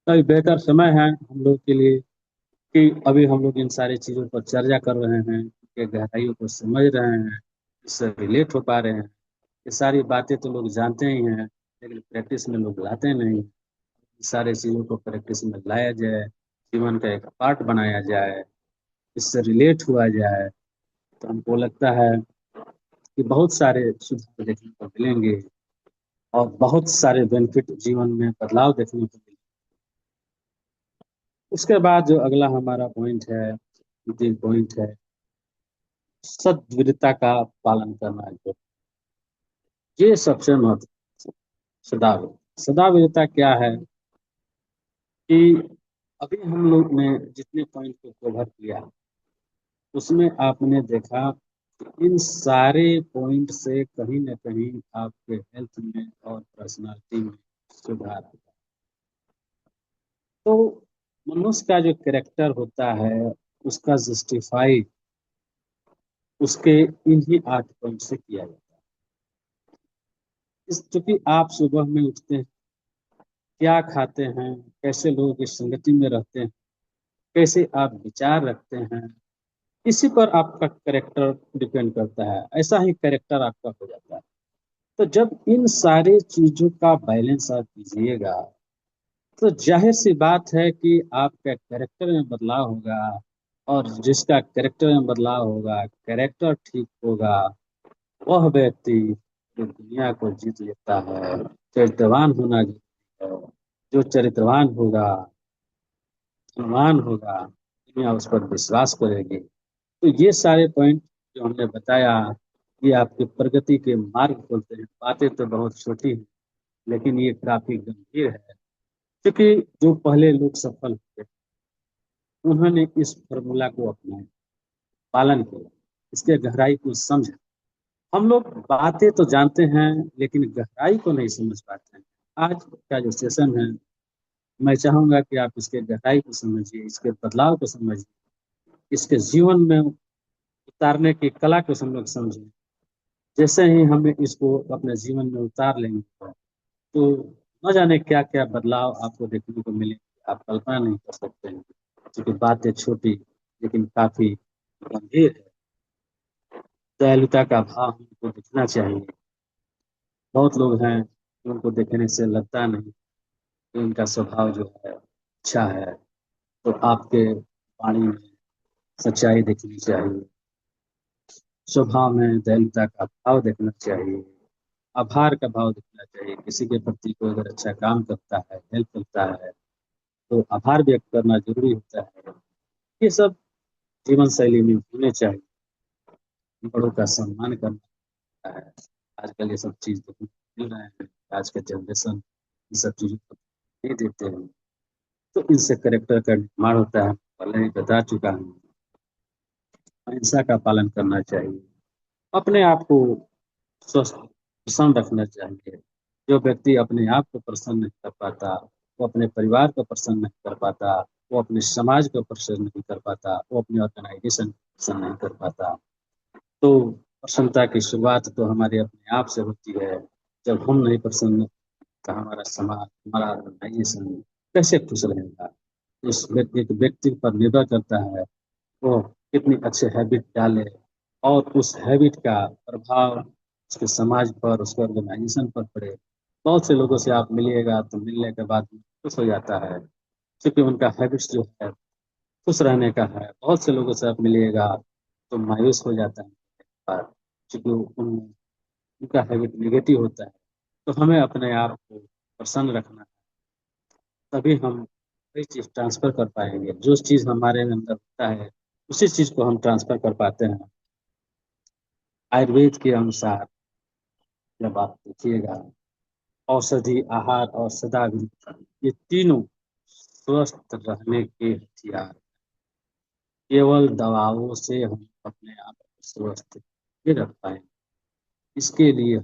तो ये बेहतर समय है हम लोग के लिए कि अभी हम लोग इन सारी चीज़ों पर चर्चा कर रहे हैं, कि गहराइयों को समझ रहे हैं, इससे रिलेट हो पा रहे हैं। ये सारी बातें तो लोग जानते ही हैं, लेकिन प्रैक्टिस में लोग लाते नहीं। सारे चीज़ों को प्रैक्टिस में लाया जाए, जीवन का एक पार्ट बनाया जाए, इससे रिलेट हुआ जाए, तो हमको लगता है कि बहुत सारे सुधार देखने को मिलेंगे, और बहुत सारे बेनिफिट जीवन में बदलाव देखने को मिलेंगे। उसके बाद जो अगला हमारा पॉइंट है, तीन पॉइंट है, सद्विरता का पालन करना जो, ये सबसे महत्व। सदाविरता, सदाविरता क्या है कि अभी हम लोग ने जितने पॉइंट को कवर किया, उसमें आपने देखा कि इन सारे पॉइंट से कहीं ना कहीं आपके हेल्थ में और पर्सनालिटी में सुधार आता है। तो मनुष्य का जो कैरेक्टर होता है, उसका जस्टिफाई उसके इन्हीं 8 पॉइंट से किया जाता है। इस चूंकि आप सुबह में उठते हैं, क्या खाते हैं, कैसे लोगों की संगति में रहते हैं, कैसे आप विचार रखते हैं, इसी पर आपका कैरेक्टर डिपेंड करता है। ऐसा ही कैरेक्टर आपका हो जाता है। तो जब इन सारी चीजों का बैलेंस आप कीजिएगा, तो जाहिर सी बात है कि आपका कैरेक्टर में बदलाव होगा। और जिसका कैरेक्टर में बदलाव होगा, कैरेक्टर ठीक होगा, वह व्यक्ति जो दुनिया को जीत लेता है। चरित्रवान होना जरूरी है। जो चरित्रवान होगा, धनवान होगा, दुनिया उस पर विश्वास करेगी। तो ये सारे पॉइंट जो हमने बताया, ये आपकी प्रगति के मार्ग खोलते हैं। बातें तो बहुत छोटी हैं, लेकिन ये काफी गंभीर है। क्योंकि जो पहले लोग सफल हुए, उन्होंने इस फॉर्मूला को अपनाया, पालन किया, इसके गहराई को समझा। हम लोग बातें तो जानते हैं, लेकिन गहराई को नहीं समझ पाते हैं। आज का जो सेशन है, मैं चाहूंगा कि आप इसके गहराई को समझिए, इसके बदलाव को समझिए, इसके जीवन में उतारने की कला को हम लोग समझें। जैसे ही हमें इसको अपने जीवन में उतार लेंगे, तो न जाने क्या क्या बदलाव आपको देखने को मिले, आप कल्पना नहीं कर सकते हैं। क्योंकि बातें छोटी, लेकिन काफी गंभीर है। दयालुता का भाव हमको दिखना चाहिए। बहुत लोग हैं, उनको देखने से लगता नहीं कि उनका स्वभाव जो है अच्छा है। तो आपके वाणी में सच्चाई दिखनी चाहिए, स्वभाव में दयालुता का भाव देखना चाहिए, आभार का भाव दिखना चाहिए। किसी के प्रति कोई अगर अच्छा काम करता है, हेल्प करता है, तो आभार व्यक्त करना जरूरी होता है। ये सब जीवन शैली में होने चाहिए। बड़ों का सम्मान करना है। आजकल ये सब चीज देखने को मिल रहे हैं। आज के जनरेशन इन सब चीजों को नहीं देते हैं। तो इनसे करेक्टर का निर्माण होता है, पहले ही बता चुका हूँ। अहिंसा का पालन करना चाहिए। अपने आप को स्वस्थ प्रसन्न रखना चाहिए। जो व्यक्ति अपने आप को प्रसन्न नहीं कर पाता, वो अपने परिवार को प्रसन्न नहीं कर पाता, वो अपने समाज को प्रसन्न नहीं कर पाता, वो अपने ऑर्गेनाइजेशन को प्रसन्न नहीं कर पाता। तो प्रसन्नता की शुरुआत तो हमारे अपने आप से होती है। जब हम नहीं प्रसन्न, तो हमारा समाज, हमारा ऑर्गेनाइजेशन कैसे खुश रहेगा? उस व्यक्ति, एक व्यक्ति पर निर्भर करता है, वो कितनी अच्छे हैबिट डाले, और उस हैबिट का प्रभाव उसके समाज पर, उसके ऑर्गेनाइजेशन पर पड़े। बहुत से लोगों से आप मिलिएगा, तो मिलने के बाद खुश हो जाता है, क्योंकि उनका हैबिट्स जो है खुश रहने का है। बहुत से लोगों से आप मिलिएगा तो मायूस हो जाता है पर क्योंकि उनका हैबिट निगेटिव होता है। तो हमें अपने आप को प्रसन्न रखना है, तभी हम कोई चीज़ ट्रांसफर कर पाएंगे। जो चीज़ हमारे अंदर होता है उसी चीज़ को हम ट्रांसफर कर पाते हैं। आयुर्वेद के अनुसार जब आप देखिएगा, औषधि, आहार और सदाग्नि, ये तीनों स्वस्थ रहने के हथियार। केवल दवाओं से हम अपने आप को स्वस्थ नहीं रख पाएंगे। इसके लिए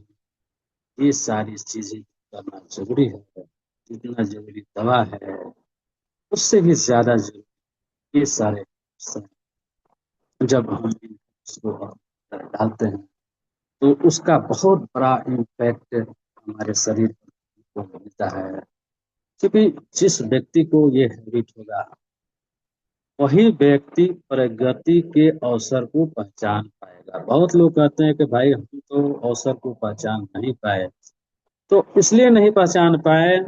ये सारी चीजें करना जरूरी है। जितना जरूरी दवा है उससे भी ज्यादा जरूरी ये सारे सब। जब हम इसको अंदर डालते हैं तो उसका बहुत बड़ा इम्पैक्ट हमारे शरीर को मिलता है। क्योंकि जिस व्यक्ति को ये हैबिट होगा वही व्यक्ति प्रगति के अवसर को पहचान पाएगा। बहुत लोग कहते हैं कि भाई हम तो अवसर को पहचान नहीं पाए। तो इसलिए नहीं पहचान पाए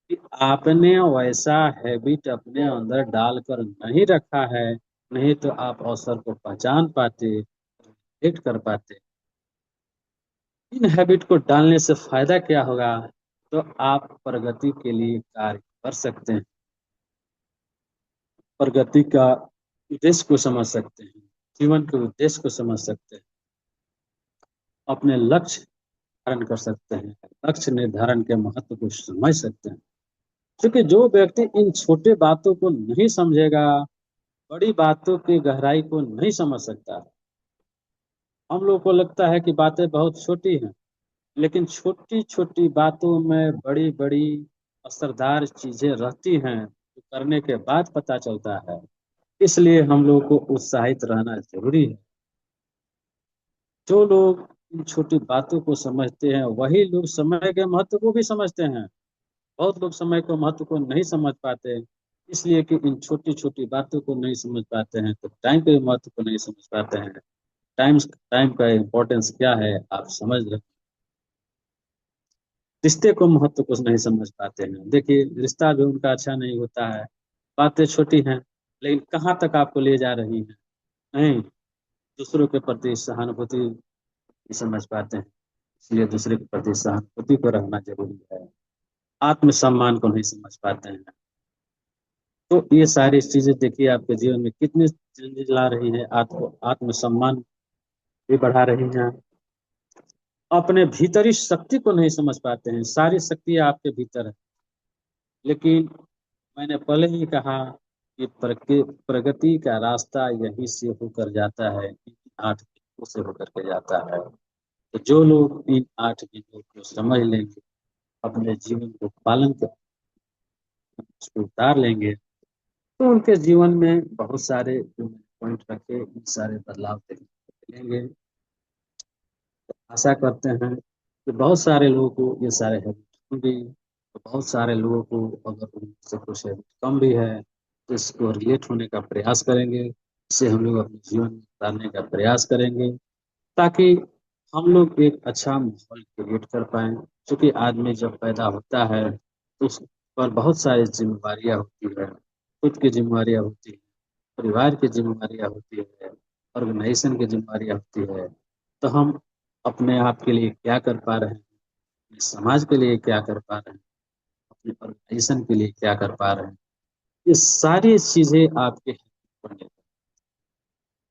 कि आपने वैसा हैबिट अपने अंदर डालकर नहीं रखा है। नहीं तो आप अवसर को पहचान पाते, हिट कर पाते। इन हैबिट को डालने से फायदा क्या होगा? तो आप प्रगति के लिए कार्य कर सकते हैं, प्रगति का उद्देश्य को समझ सकते हैं, जीवन के उद्देश्य को समझ सकते हैं, अपने लक्ष्य धारण कर सकते हैं, लक्ष्य निर्धारण के महत्व को समझ सकते हैं। क्योंकि जो व्यक्ति इन छोटे बातों को नहीं समझेगा, बड़ी बातों की गहराई को नहीं समझ सकता। हम लोग को लगता है कि बातें बहुत छोटी हैं, लेकिन छोटी छोटी बातों में बड़ी बड़ी असरदार चीजें रहती हैं, जो करने के बाद पता चलता है। इसलिए हम लोग को उत्साहित रहना जरूरी है। जो लोग इन छोटी बातों को समझते हैं वही लोग समय के महत्व को भी समझते हैं। बहुत लोग समय के महत्व को नहीं समझ पाते, इसलिए कि इन छोटी छोटी बातों को नहीं समझ पाते हैं। तो टाइम के महत्व को नहीं समझ पाते हैं। टाइम टाइम का इम्पोर्टेंस क्या है आप समझ रहे हैं। रिश्ते को महत्व को नहीं समझ पाते हैं। देखिए रिश्ता भी उनका अच्छा नहीं होता है। बातें छोटी हैं लेकिन कहाँ तक आपको ले जा रही हैं। नहीं, दूसरों के प्रति सहानुभूति नहीं समझ पाते हैं। इसलिए दूसरे के प्रति सहानुभूति को रखना जरूरी है। आत्मसम्मान को नहीं समझ पाते हैं। तो ये सारी चीजें देखिए आपके जीवन में कितनी चेंजेस ला रही है। आत्मसम्मान भी बढ़ा रही हैं। अपने भीतरी शक्ति को नहीं समझ पाते हैं। सारी शक्ति आपके भीतर है, लेकिन मैंने पहले ही कहा कि प्रगति का रास्ता यहीं से होकर जाता है, इन 8 बिंदुओं से होकर के जाता है। तो जो लोग इन 8 बिंदुओं को समझ लेंगे, अपने जीवन को पालन कर उसको उतार लेंगे, तो उनके जीवन में बहुत सारे जो पॉइंट रखे इन सारे बदलाव देखने को मिलेंगे। आशा करते हैं कि बहुत सारे लोगों को ये सारे हैबिट होंगे। तो बहुत सारे लोगों को अगर उनसे कुछ हैबिट कम भी है तो इसको रिलेट होने का प्रयास करेंगे। इसे हम लोग अपने जीवन में उतारने का प्रयास करेंगे, ताकि हम लोग एक अच्छा माहौल क्रिएट कर पाए। क्योंकि आदमी जब पैदा होता है तो उस पर बहुत सारी जिम्मेवारियां होती है। खुद की जिम्मेवारियां होती है, परिवार की जिम्मेवारियां होती है, ऑर्गेनाइजेशन की जिम्मेवारियां होती है। तो हम अपने आप के लिए क्या कर पा रहे हैं, अपने समाज के लिए क्या कर पा रहे हैं, अपने ऑर्गेनाइजेशन के लिए क्या कर पा रहे हैं, ये सारी चीजें आपके हैबिट बने।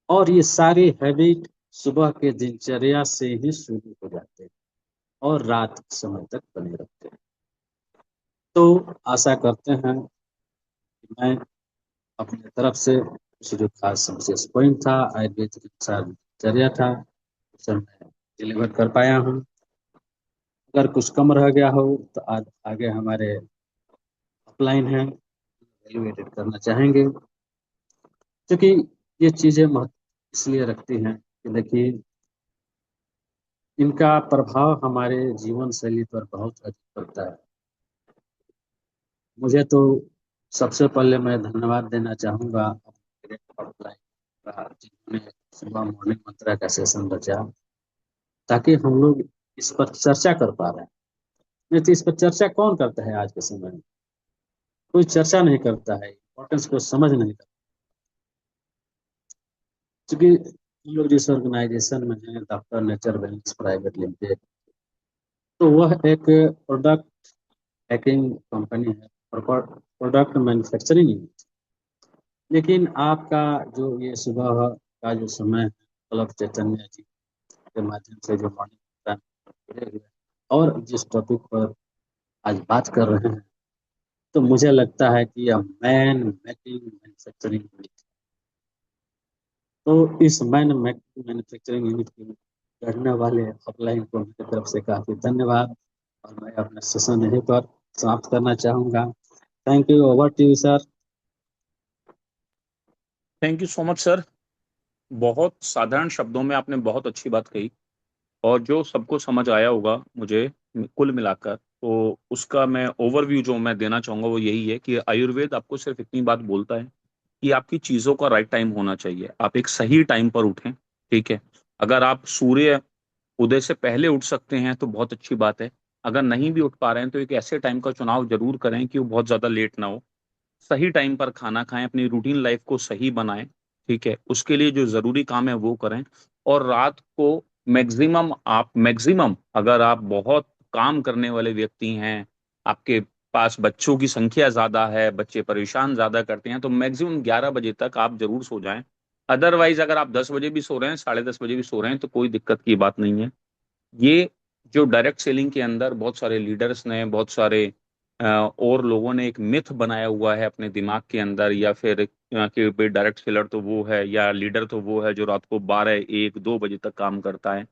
और ये सारी हैबिट सुबह के दिनचर्या से ही शुरू हो जाते हैं और रात के समय तक बने रहते हैं। तो आशा करते हैं कि मैं अपने तरफ से कुछ जो खास विशेष पॉइंट था, आयुर्वेद के अनुसार दिनचर्या था, उसे मैं डिलीवर कर पाया हूँ। अगर कुछ कम रह गया हो तो आज आगे हमारे अपलाइन है वैल्यूएटेड करना चाहेंगे। क्योंकि ये चीजें महत्व इसलिए रखती हैं कि देखिए इनका प्रभाव हमारे जीवन शैली पर बहुत अधिक पड़ता है। मुझे तो सबसे पहले मैं धन्यवाद देना चाहूँगा अपने अपलाइन का, जिन्होंने सुबह मॉर्निंग मंत्रा का सेशन रचा, ताकि हम लोग इस पर चर्चा कर पा रहे हैं। नहीं तो इस पर चर्चा कौन करता है आज के समय में? कोई चर्चा नहीं करता है, इम्पोर्टेंस को समझ नहीं करता। क्योंकि हम लोग जिस ऑर्गेनाइजेशन में हैं, doctor nature wealth private limited, तो वह एक प्रोडक्ट पैकिंग कंपनी है और प्रोडक्ट मैन्युफैक्चरिंग यूनिट। लेकिन आपका जो ये सुबह का जो समय है, क्लब चैतन्य जी के माध्यम से जो मॉर्निंग जुड़े हुए हैं और जिस टॉपिक पर आज बात कर रहे हैं, तो मुझे लगता है कि यह मैन मेकिंग मैन्युफैक्चरिंग यूनिट। तो इस मैन मेकिंग मैन्युफैक्चरिंग यूनिट की गढ़ने वाले अपलाइन को मेरी तरफ से काफी धन्यवाद, और मैं अपना सेशन यहीं पर समाप्त करना चाहूंगा। Thank you, over to you sir. Thank you so much sir. बहुत साधारण शब्दों में आपने बहुत अच्छी बात कही, और जो सबको समझ आया होगा मुझे, कुल मिलाकर तो उसका मैं ओवरव्यू जो मैं देना चाहूंगा वो यही है कि आयुर्वेद आपको सिर्फ इतनी बात बोलता है कि आपकी चीजों का राइट टाइम होना चाहिए, आप एक सही टाइम पर उठें। ठीक है। अगर आप सूर्य उदय से पहले उठ सकते हैं तो बहुत अच्छी बात है। अगर नहीं भी उठ पा रहे हैं तो एक ऐसे टाइम का चुनाव जरूर करें कि वो बहुत ज्यादा लेट ना हो। सही टाइम पर खाना खाएं, अपनी रूटीन लाइफ को सही बनाएं। ठीक है, उसके लिए जो जरूरी काम है वो करें। और रात को मैक्सिमम अगर आप बहुत काम करने वाले व्यक्ति हैं, आपके पास बच्चों की संख्या ज्यादा है, बच्चे परेशान ज्यादा करते हैं, तो मैक्सिमम 11 बजे तक आप जरूर सो जाएं। अदरवाइज अगर आप 10 बजे भी सो रहे हैं, 10:30 बजे भी सो रहे हैं, तो कोई दिक्कत की बात नहीं है। ये जो डायरेक्ट सेलिंग के अंदर बहुत सारे लीडर्स ने, बहुत सारे और लोगों ने एक मिथ बनाया हुआ है अपने दिमाग के अंदर, या फिर कि भाई डायरेक्ट सेलर तो वो है या लीडर तो वो है जो रात को 12, 1, 2 बजे तक काम करता है।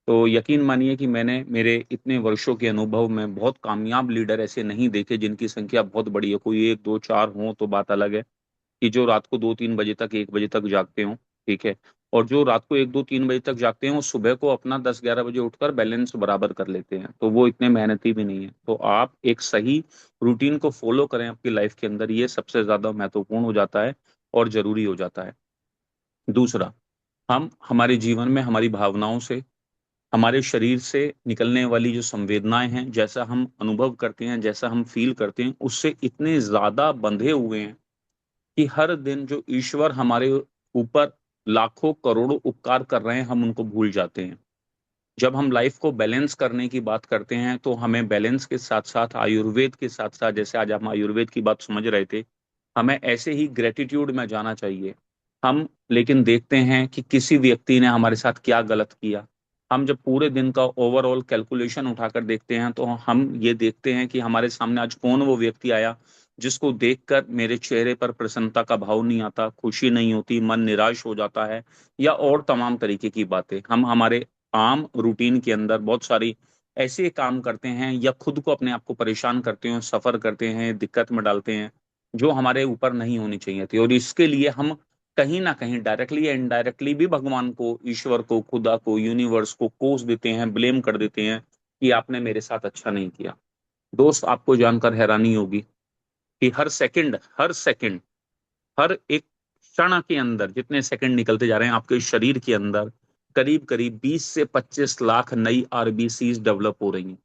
तो यकीन मानिए कि मैंने मेरे इतने वर्षों के अनुभव में बहुत कामयाब लीडर ऐसे नहीं देखे जिनकी संख्या बहुत बड़ी है। कोई एक दो चार हो तो बात अलग है, कि जो रात को 2, 3 बजे तक, 1 बजे तक जागते हो। ठीक है। और जो रात को 1, 2, 3 बजे तक जागते हैं वो सुबह को अपना 10, 11 बजे उठकर बैलेंस बराबर कर लेते हैं, तो वो इतने मेहनती भी नहीं है। तो आप एक सही रूटीन को फॉलो करें अपनी लाइफ के अंदर, ये सबसे ज्यादा महत्वपूर्ण हो जाता है और जरूरी हो जाता है। दूसरा, हम हमारे जीवन में हमारी भावनाओं से, हमारे शरीर से निकलने वाली जो संवेदनाएं हैं, जैसा हम अनुभव करते हैं, जैसा हम फील करते हैं, उससे इतने ज्यादा बंधे हुए हैं कि हर दिन जो ईश्वर हमारे ऊपर लाखों करोड़ों उपकार कर रहे हैं, हम उनको भूल जाते हैं। जब हम लाइफ को बैलेंस करने की बात करते हैं तो हमें बैलेंस के साथ साथ आयुर्वेद के साथ साथ, जैसे आज हम आयुर्वेद की बात समझ रहे थे, हमें ऐसे ही ग्रेटिट्यूड में जाना चाहिए। हम लेकिन देखते हैं कि किसी व्यक्ति ने हमारे साथ क्या गलत किया। हम जब पूरे दिन का ओवरऑल कैलकुलेशन उठाकर देखते हैं तो हम ये देखते हैं कि हमारे सामने आज कौन वो व्यक्ति आया जिसको देखकर मेरे चेहरे पर प्रसन्नता का भाव नहीं आता, खुशी नहीं होती, मन निराश हो जाता है, या और तमाम तरीके की बातें। हम हमारे आम रूटीन के अंदर बहुत सारी ऐसे काम करते हैं या खुद को, अपने आप को परेशान करते हैं, सफर करते हैं, दिक्कत में डालते हैं, जो हमारे ऊपर नहीं होनी चाहिए थी। और इसके लिए हम कहीं ना कहीं डायरेक्टली या इनडायरेक्टली भी भगवान को, ईश्वर को, खुदा को, यूनिवर्स को कोस देते हैं, ब्लेम कर देते हैं कि आपने मेरे साथ अच्छा नहीं किया। दोस्त, आपको जानकर हैरानी होगी कि हर सेकंड, हर एक क्षण के अंदर जितने सेकंड निकलते जा रहे हैं, आपके शरीर के अंदर करीब करीब 20 से 25 लाख नई आरबीसीज डेवलप हो रही हैं।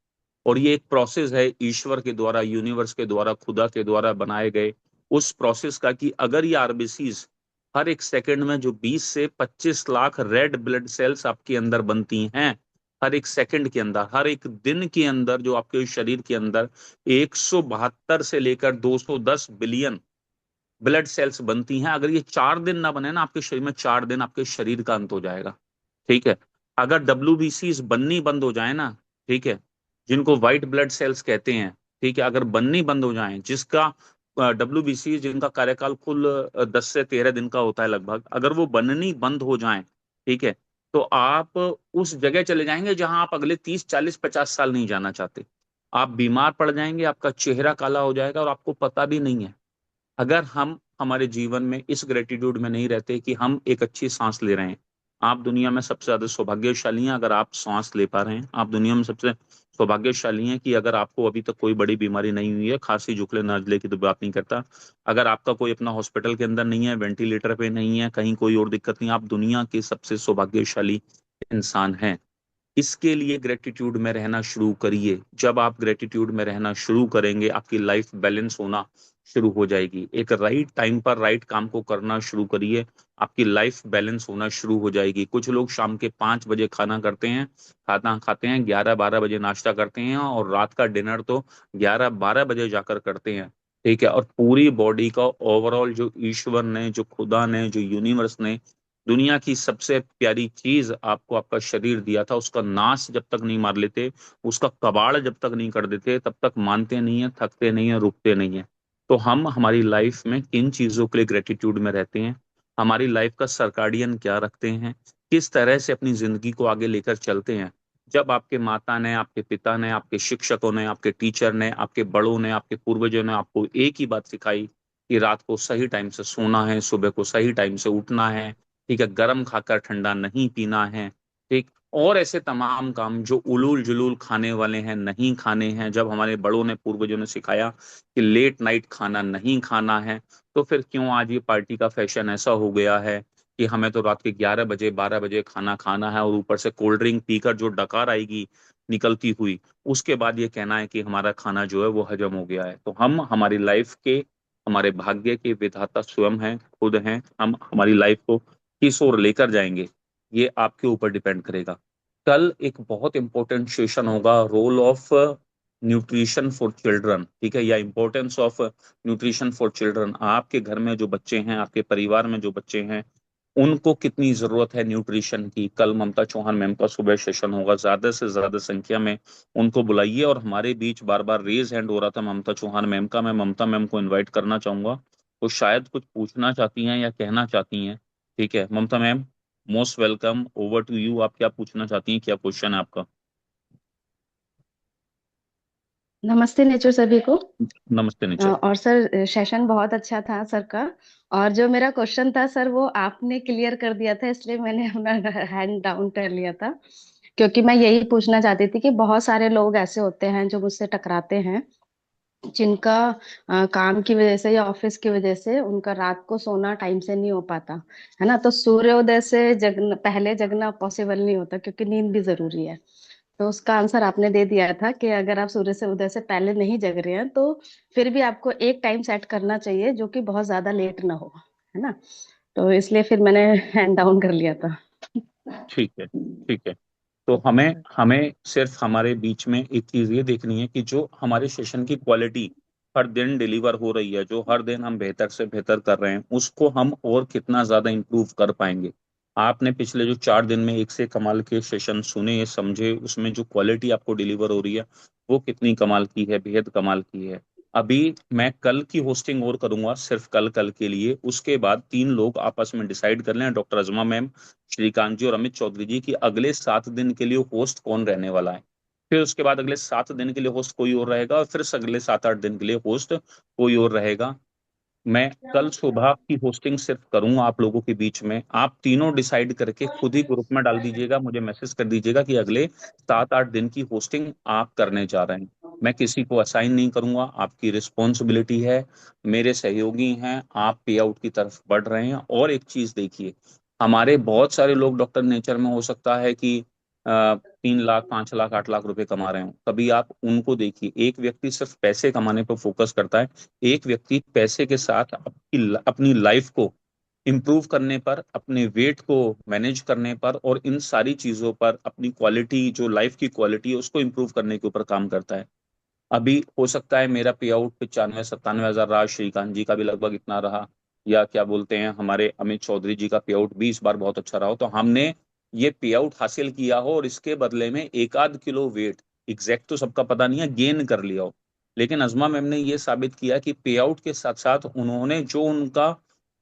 और ये एक प्रोसेस है ईश्वर के द्वारा, यूनिवर्स के द्वारा, खुदा के द्वारा बनाए गए उस प्रोसेस का, कि अगर ये आरबीसीज हर एक सेकंड में जो 20 से 25 लाख रेड ब्लड सेल्स आपके अंदर बनती हैं, हर एक सेकंड के अंदर, हर एक दिन के अंदर जो आपके शरीर के अंदर 172 से लेकर 210 बिलियन ब्लड सेल्स बनती हैं, अगर ये 4 दिन ना बने ना आपके शरीर में, 4 दिन आपके शरीर का अंत हो जाएगा। ठीक है। अगर डब्ल्यूबीसीज बननी बंद हो जाए ना, ठीक है, जिनको व्हाइट ब्लड सेल्स कहते हैं, ठीक है, अगर बननी बंद हो जाए, जिसका डब्ल्यूबीसी जिनका कार्यकाल कुल 10 से 13 दिन का होता है लगभग, अगर वो बननी बंद हो जाए, ठीक है, तो आप उस जगह चले जाएंगे जहां आप अगले 30, 40, 50 साल नहीं जाना चाहते। आप बीमार पड़ जाएंगे, आपका चेहरा काला हो जाएगा और आपको पता भी नहीं है। अगर हम हमारे जीवन में इस ग्रेटिट्यूड में नहीं रहते कि हम एक अच्छी सांस ले रहे हैं। आप दुनिया में सबसे ज्यादा सौभाग्यशाली हैं अगर आप सांस ले पा रहे हैं। आप दुनिया में सबसे सौभाग्यशाली हैं कि अगर आपको अभी तक कोई बड़ी बीमारी नहीं हुई है, खांसी जुकाम नजले की तो बात नहीं करता। अगर आपका कोई अपना हॉस्पिटल के अंदर नहीं है, वेंटिलेटर पे नहीं है, कहीं कोई और दिक्कत नहीं, आप दुनिया के सबसे सौभाग्यशाली इंसान हैं। इसके लिए ग्रेटिट्यूड में रहना शुरू करिए। जब आप ग्रेटिट्यूड में रहना शुरू करेंगे, आपकी लाइफ बैलेंस होना शुरू हो जाएगी। एक राइट टाइम पर राइट काम को करना शुरू करिए, आपकी लाइफ बैलेंस होना शुरू हो जाएगी। कुछ लोग शाम के 5 बजे खाना करते हैं, खाना खाते हैं, 11-12 बजे नाश्ता करते हैं, और रात का डिनर तो 11-12 बजे जाकर करते हैं। ठीक है, और पूरी बॉडी का ओवरऑल जो ईश्वर ने, जो खुदा ने, जो यूनिवर्स ने दुनिया की सबसे प्यारी चीज आपको आपका शरीर दिया था, उसका नाश जब तक नहीं मार लेते, उसका कबाड़ जब तक नहीं कर देते, तब तक मानते नहीं है, थकते नहीं है, रुकते नहीं है। तो हम हमारी लाइफ में किन चीजों के लिए ग्रेटिट्यूड में रहते हैं, हमारी लाइफ का सर्काडियन क्या रखते हैं, किस तरह से अपनी जिंदगी को आगे लेकर चलते हैं। जब आपके माता ने, आपके पिता ने, आपके शिक्षकों ने, आपके टीचर ने, आपके बड़ों ने, आपके पूर्वजों ने आपको एक ही बात सिखाई कि रात को सही टाइम से सोना है, सुबह को सही टाइम से उठना है, ठीक है, गर्म खाकर ठंडा नहीं पीना है, ठीक, और ऐसे तमाम काम जो उलूल जुलूल खाने वाले हैं नहीं खाने हैं। जब हमारे बड़ों ने, पूर्वजों ने सिखाया कि लेट नाइट खाना नहीं खाना है, तो फिर क्यों आज ये पार्टी का फैशन ऐसा हो गया है कि हमें तो रात के 11 बजे 12 बजे खाना खाना है, और ऊपर से कोल्ड ड्रिंक पीकर जो डकार आएगी निकलती हुई, उसके बाद ये कहना है कि हमारा खाना जो है वो हजम हो गया है। तो हम हमारी लाइफ के, हमारे भाग्य के विधाता स्वयं हैं, खुद हैं। हम हमारी लाइफ को किस ओर लेकर जाएंगे, ये आपके ऊपर डिपेंड करेगा। कल एक बहुत इंपॉर्टेंट सेशन होगा, role of nutrition for children, ठीक है, या importance of nutrition for children. आपके घर में जो बच्चे हैं, आपके परिवार में जो बच्चे हैं, उनको कितनी जरूरत है न्यूट्रिशन की। कल ममता चौहान मैम का सुबह सेशन होगा, ज्यादा से ज्यादा संख्या में उनको बुलाइए। और हमारे बीच बार बार रेज हैंड हो रहा था ममता चौहान मैम का, मैं ममता मैम को इनवाइट करना चाहूंगा, वो शायद कुछ पूछना चाहती हैं या कहना चाहती हैं। ठीक है Mamata ma'am, most welcome, over to you. आप क्या पूछना चाहती हैं, क्या क्वेश्चन है आपका? नमस्ते नेचर सभी को। नमस्ते नेचर। और सर सेशन बहुत अच्छा था सर का। और जो मेरा क्वेश्चन था सर वो आपने क्लियर कर दिया था, इसलिए मैंने अपना हैंड डाउन कर लिया था। क्योंकि मैं यही पूछना चाहती थी कि बहुत सारे लोग ऐसे होते हैं जो मुझसे टकराते हैं, जिनका काम की वजह से या ऑफिस की वजह से उनका रात को सोना टाइम से नहीं हो पाता है ना। तो सूर्योदय से पहले जगना पॉसिबल नहीं होता, क्योंकि नींद भी जरूरी है। तो उसका आंसर आपने दे दिया था कि अगर आप सूर्य से उदय से पहले नहीं जग रहे हैं तो फिर भी आपको एक टाइम सेट करना चाहिए जो कि बहुत ज्यादा लेट ना हो, है ना। तो इसलिए फिर मैंने हैंड डाउन कर लिया था। ठीक है, ठीक है। तो हमें हमें सिर्फ हमारे बीच में एक चीज ये देखनी है कि जो हमारे सेशन की क्वालिटी हर दिन डिलीवर हो रही है, जो हर दिन हम बेहतर से बेहतर कर रहे हैं, उसको हम और कितना ज्यादा इंप्रूव कर पाएंगे। आपने पिछले जो 4 दिन में एक से कमाल के सेशन सुने, समझे, उसमें जो क्वालिटी आपको डिलीवर हो रही है वो कितनी कमाल की है, बेहद कमाल की है। अभी मैं कल की होस्टिंग और करूंगा, सिर्फ कल कल के लिए। उसके बाद 3 लोग आपस में डिसाइड कर लें, डॉक्टर अजमा मैम, श्रीकांत जी और अमित चौधरी जी, की अगले 7 दिन के लिए होस्ट कौन रहने वाला है। फिर उसके बाद अगले 7 दिन के लिए होस्ट कोई और रहेगा, और फिर अगले 7-8 दिन के लिए होस्ट कोई और रहेगा। मैं कल सुबह की होस्टिंग सिर्फ करूंगा आप लोगों के बीच में। आप तीनों डिसाइड करके खुद ही ग्रुप में डाल दीजिएगा, मुझे मैसेज कर दीजिएगा कि अगले 7-8 दिन की होस्टिंग आप करने जा रहे हैं। मैं किसी को असाइन नहीं करूंगा, आपकी रिस्पॉन्सिबिलिटी है। मेरे सहयोगी हैं, आप पे आउट की तरफ बढ़ रहे हैं। और एक चीज देखिए, हमारे बहुत सारे लोग डॉक्टर नेचर में हो सकता है कि 3 लाख, 5 लाख, 8 लाख रुपए कमा रहे हो। कभी आप उनको देखिए, एक व्यक्ति सिर्फ पैसे कमाने पर फोकस करता है, एक व्यक्ति पैसे के साथ अपनी लाइफ को इम्प्रूव करने पर, अपने वेट को मैनेज करने पर, और इन सारी चीजों पर, अपनी क्वालिटी, जो लाइफ की क्वालिटी है उसको इम्प्रूव करने के ऊपर काम करता है। अभी हो सकता है मेरा पे आउट 95-97 हजार रहा, श्रीकांत जी का भी लगभग इतना रहा, या क्या बोलते हैं हमारे अमित चौधरी जी का पे आउट भी इस बार बहुत अच्छा रहा हो, तो हमने ये पे आउट हासिल किया हो और इसके बदले में 1 आध किलो वेट, एग्जैक्ट तो सबका पता नहीं है, गेन कर लिया हो। लेकिन अजमा मैम ने ये साबित किया कि पे आउट के साथ साथ उन्होंने जो उनका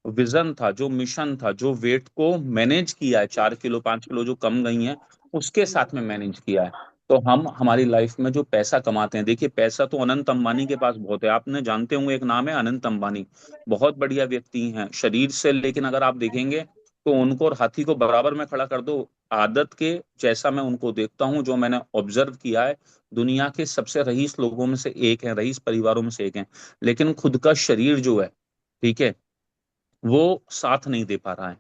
विजन था, जो मिशन था, जो वेट को मैनेज किया है, 4 किलो 5 किलो जो कम गई हैं, उसके साथ में मैनेज किया है। तो हम हमारी लाइफ में जो पैसा कमाते हैं, देखिए पैसा तो अनंत अंबानी के पास बहुत है, आपने जानते होंगे, एक नाम है अनंत अंबानी, बहुत बढ़िया व्यक्ति हैं शरीर से, लेकिन अगर आप देखेंगे तो उनको और हाथी को बराबर में खड़ा कर दो आदत के, जैसा मैं उनको देखता हूँ, जो मैंने ऑब्जर्व किया है, दुनिया के सबसे रईस लोगों में से एक हैं, रईस परिवारों में से एक हैं, लेकिन खुद का शरीर जो है, ठीक है, वो साथ नहीं दे पा रहा है।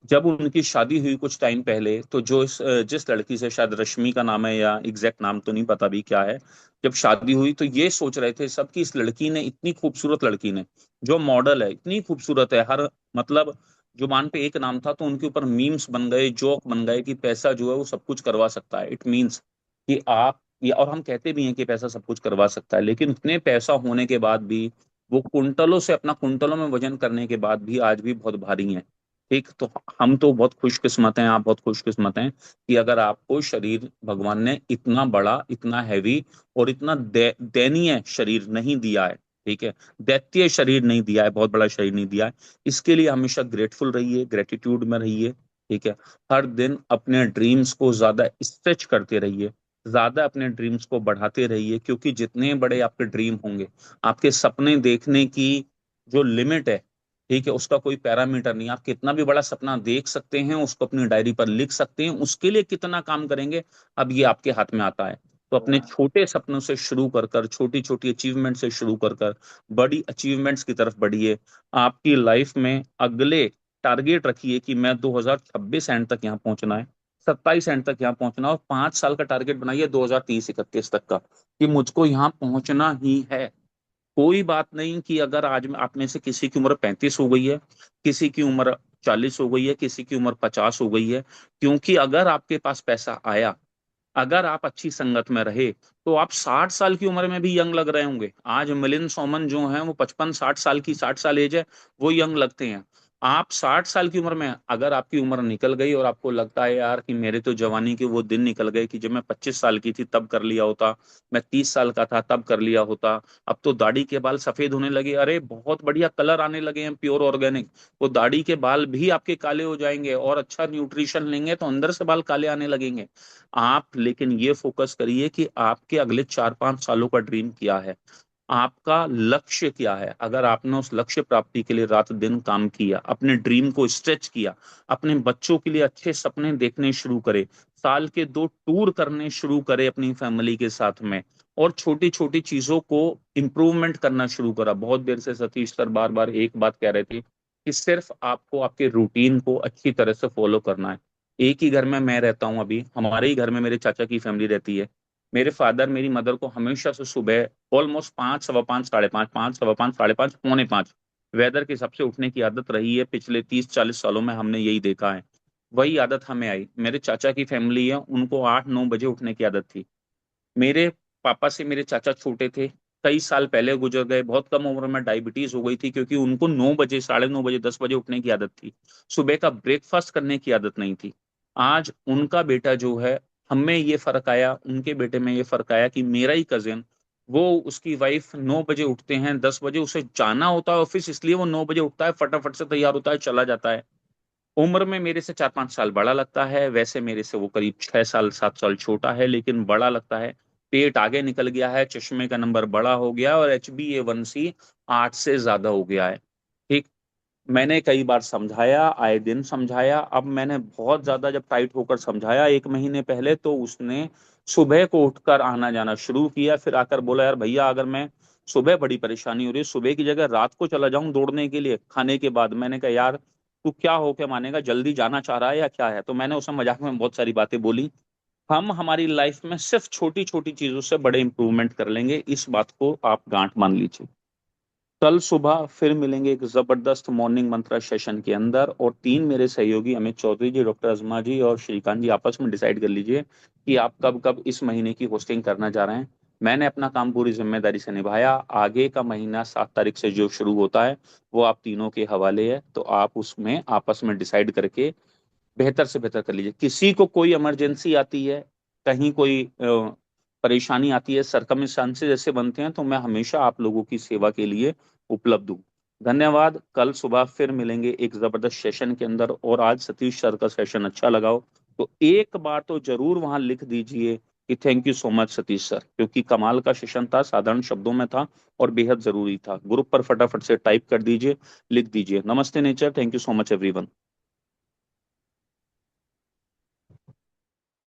जब उनकी शादी हुई कुछ टाइम पहले, तो जिस लड़की से, शायद रश्मि का नाम है या एग्जैक्ट नाम तो नहीं पता भी क्या है, जब शादी हुई तो ये सोच रहे थे सब कि इस लड़की ने, इतनी खूबसूरत लड़की ने, जो मॉडल है, इतनी खूबसूरत है, हर मतलब जुबान पे एक नाम था, तो उनके ऊपर मीम्स बन गए, जोक बन गए कि पैसा जो है वो सब कुछ करवा सकता है। इट मीन्स कि आप ये, और हम कहते भी हैं कि पैसा सब कुछ करवा सकता है, लेकिन उतने पैसा होने के बाद भी वो कुंटलों से, अपना कुंटलों में वजन करने के बाद भी आज भी बहुत भारी हैं। ठीक, तो हम तो बहुत खुशकिस्मत हैं, आप बहुत खुशकिस्मत हैं कि अगर आपको शरीर भगवान ने इतना बड़ा, इतना हैवी और इतना दयनीय शरीर नहीं दिया है। ठीक है, दैत्य शरीर नहीं दिया है, बहुत बड़ा शरीर नहीं दिया है। इसके लिए हमेशा ग्रेटफुल रहिए, ग्रेटिट्यूड में रहिए। ठीक है, हर दिन अपने ड्रीम्स को ज्यादा स्ट्रेच करते रहिए, ज्यादा अपने ड्रीम्स को बढ़ाते रहिए, क्योंकि जितने बड़े आपके ड्रीम होंगे, आपके सपने देखने की जो लिमिट है, ठीक है, उसका कोई पैरामीटर नहीं। आप कितना भी बड़ा सपना देख सकते हैं, उसको अपनी डायरी पर लिख सकते हैं, उसके लिए कितना काम करेंगे, अब ये आपके हाथ में आता है। तो अपने छोटे सपनों से शुरू कर कर, छोटी छोटी अचीवमेंट से शुरू कर कर बड़ी अचीवमेंट्स की तरफ बढ़िए। आपकी लाइफ में अगले टारगेट रखिए कि मैं 2026 एंड तक यहाँ पहुंचना है, 27 एंड तक यहाँ पहुंचना है, और 5 साल का टारगेट बनाइए 2030-31 तक का, कि मुझको यहाँ पहुंचना ही है। कोई बात नहीं कि अगर आज में आप में से किसी की उम्र 35 हो गई है, किसी की उम्र 40 हो गई है, किसी की उम्र 50 हो गई है, क्योंकि अगर आपके पास पैसा आया, अगर आप अच्छी संगत में रहे, तो आप 60 साल की उम्र में भी यंग लग रहे होंगे। आज मिलिंद सोमन जो हैं वो 55-60 साल की, 60 साल एज है, वो यंग लगते हैं। आप 60 साल की उम्र में, अगर आपकी उम्र निकल गई और आपको लगता है यार कि मेरे तो जवानी के वो दिन निकल गए कि जब मैं 25 साल की थी तब कर लिया होता, मैं 30 साल का था तब कर लिया होता, अब तो दाढ़ी के बाल सफेद होने लगे, अरे बहुत बढ़िया कलर आने लगे हैं, प्योर ऑर्गेनिक, वो दाढ़ी के बाल भी आपके काले हो जाएंगे, और अच्छा न्यूट्रिशन लेंगे तो अंदर से बाल काले आने लगेंगे। आप लेकिन ये फोकस करिए कि आपके अगले 4-5 सालों का ड्रीम क्या है, आपका लक्ष्य क्या है। अगर आपने उस लक्ष्य प्राप्ति के लिए रात दिन काम किया, अपने ड्रीम को स्ट्रेच किया, अपने बच्चों के लिए अच्छे सपने देखने शुरू करे, साल के 2 टूर करने शुरू करे अपनी फैमिली के साथ में, और छोटी छोटी चीजों को इम्प्रूवमेंट करना शुरू करा। बहुत देर से सतीश सर बार बार एक बात कह रहे थे कि सिर्फ आपको आपके रूटीन को अच्छी तरह से फॉलो करना है। एक ही घर में मैं रहता हूँ, अभी हमारे ही घर में मेरे चाचा की फैमिली रहती है। मेरे फादर मेरी मदर को हमेशा से सुबह ऑलमोस्ट 5, सवा 5, 5:30, 5, सवा 5, 5:30, पौने 5 वेदर के हिसाब से उठने की आदत रही है। पिछले 30-40 सालों में हमने यही देखा है, वही आदत हमें आई। मेरे चाचा की फैमिली है, उनको 8-9 बजे उठने की आदत थी। मेरे पापा से मेरे चाचा छोटे थे, कई साल पहले गुजर गए, बहुत कम उम्र में डायबिटीज हो गई थी, क्योंकि उनको 9 बजे, 9:30 बजे, 10 बजे उठने की आदत थी। सुबह का ब्रेकफास्ट करने की आदत नहीं थी। आज उनका बेटा जो है, हमें ये फर्क आया, उनके बेटे में ये फर्क आया कि मेरा ही कजिन, वो उसकी वाइफ 9 बजे उठते हैं, 10 बजे उसे जाना होता है ऑफिस, इसलिए वो 9 बजे उठता है, फटाफट से तैयार होता है, चला जाता है। उम्र में मेरे से 4-5 साल बड़ा लगता है, वैसे मेरे से वो करीब 6 साल 7 साल छोटा है, लेकिन बड़ा लगता है। पेट आगे निकल गया है, चश्मे का नंबर बड़ा हो गया, और HbA1c 8 से ज्यादा हो गया है। ठीक, मैंने कई बार समझाया, आए दिन समझाया, अब मैंने बहुत ज्यादा जब टाइट होकर समझाया 1 महीने पहले, तो उसने सुबह को उठकर आना जाना शुरू किया। फिर आकर बोला, यार भैया, अगर मैं सुबह, बड़ी परेशानी हो रही है, सुबह की जगह रात को चला जाऊं दौड़ने के लिए खाने के बाद। मैंने कहा, यार तू क्या हो के मानेगा, जल्दी जाना चाह रहा है या क्या है? तो मैंने उसे मजाक में बहुत सारी बातें बोली। हम हमारी लाइफ में सिर्फ छोटी छोटी चीजों से बड़े इंप्रूवमेंट कर लेंगे, इस बात को आप गांठ मान लीजिए। कल सुबह फिर मिलेंगे एक जबरदस्त मॉर्निंग मंत्रा सेशन के अंदर, और 3 मेरे सहयोगी, अमित चौधरी जी, डॉक्टर अजमा जी और श्रीकांत जी, आपस में डिसाइड कर लीजिए कि आप कब कब इस महीने की होस्टिंग करना चाह रहे हैं। मैंने अपना काम पूरी जिम्मेदारी से निभाया। आगे का महीना 7 तारीख से जो शुरू होता है, वो आप तीनों के हवाले है, तो आप उसमें आपस में डिसाइड करके बेहतर से बेहतर कर लीजिए। किसी को कोई इमरजेंसी आती है, कहीं कोई परेशानी आती है, सरकमस्टांसेस ऐसे बनते हैं, तो मैं हमेशा आप लोगों की सेवा के लिए उपलब्ध हूँ। धन्यवाद। कल सुबह फिर मिलेंगे एक जबरदस्त सेशन के अंदर। और आज सतीश सर का सेशन अच्छा लगा हो, तो एक बार तो जरूर वहां लिख दीजिए कि thank you so much Satish sir, क्योंकि कमाल का सेशन था, साधारण शब्दों में था और बेहद जरूरी था। ग्रुप पर फटाफट से टाइप कर दीजिए, लिख दीजिए। नमस्ते nature, thank you so much everyone.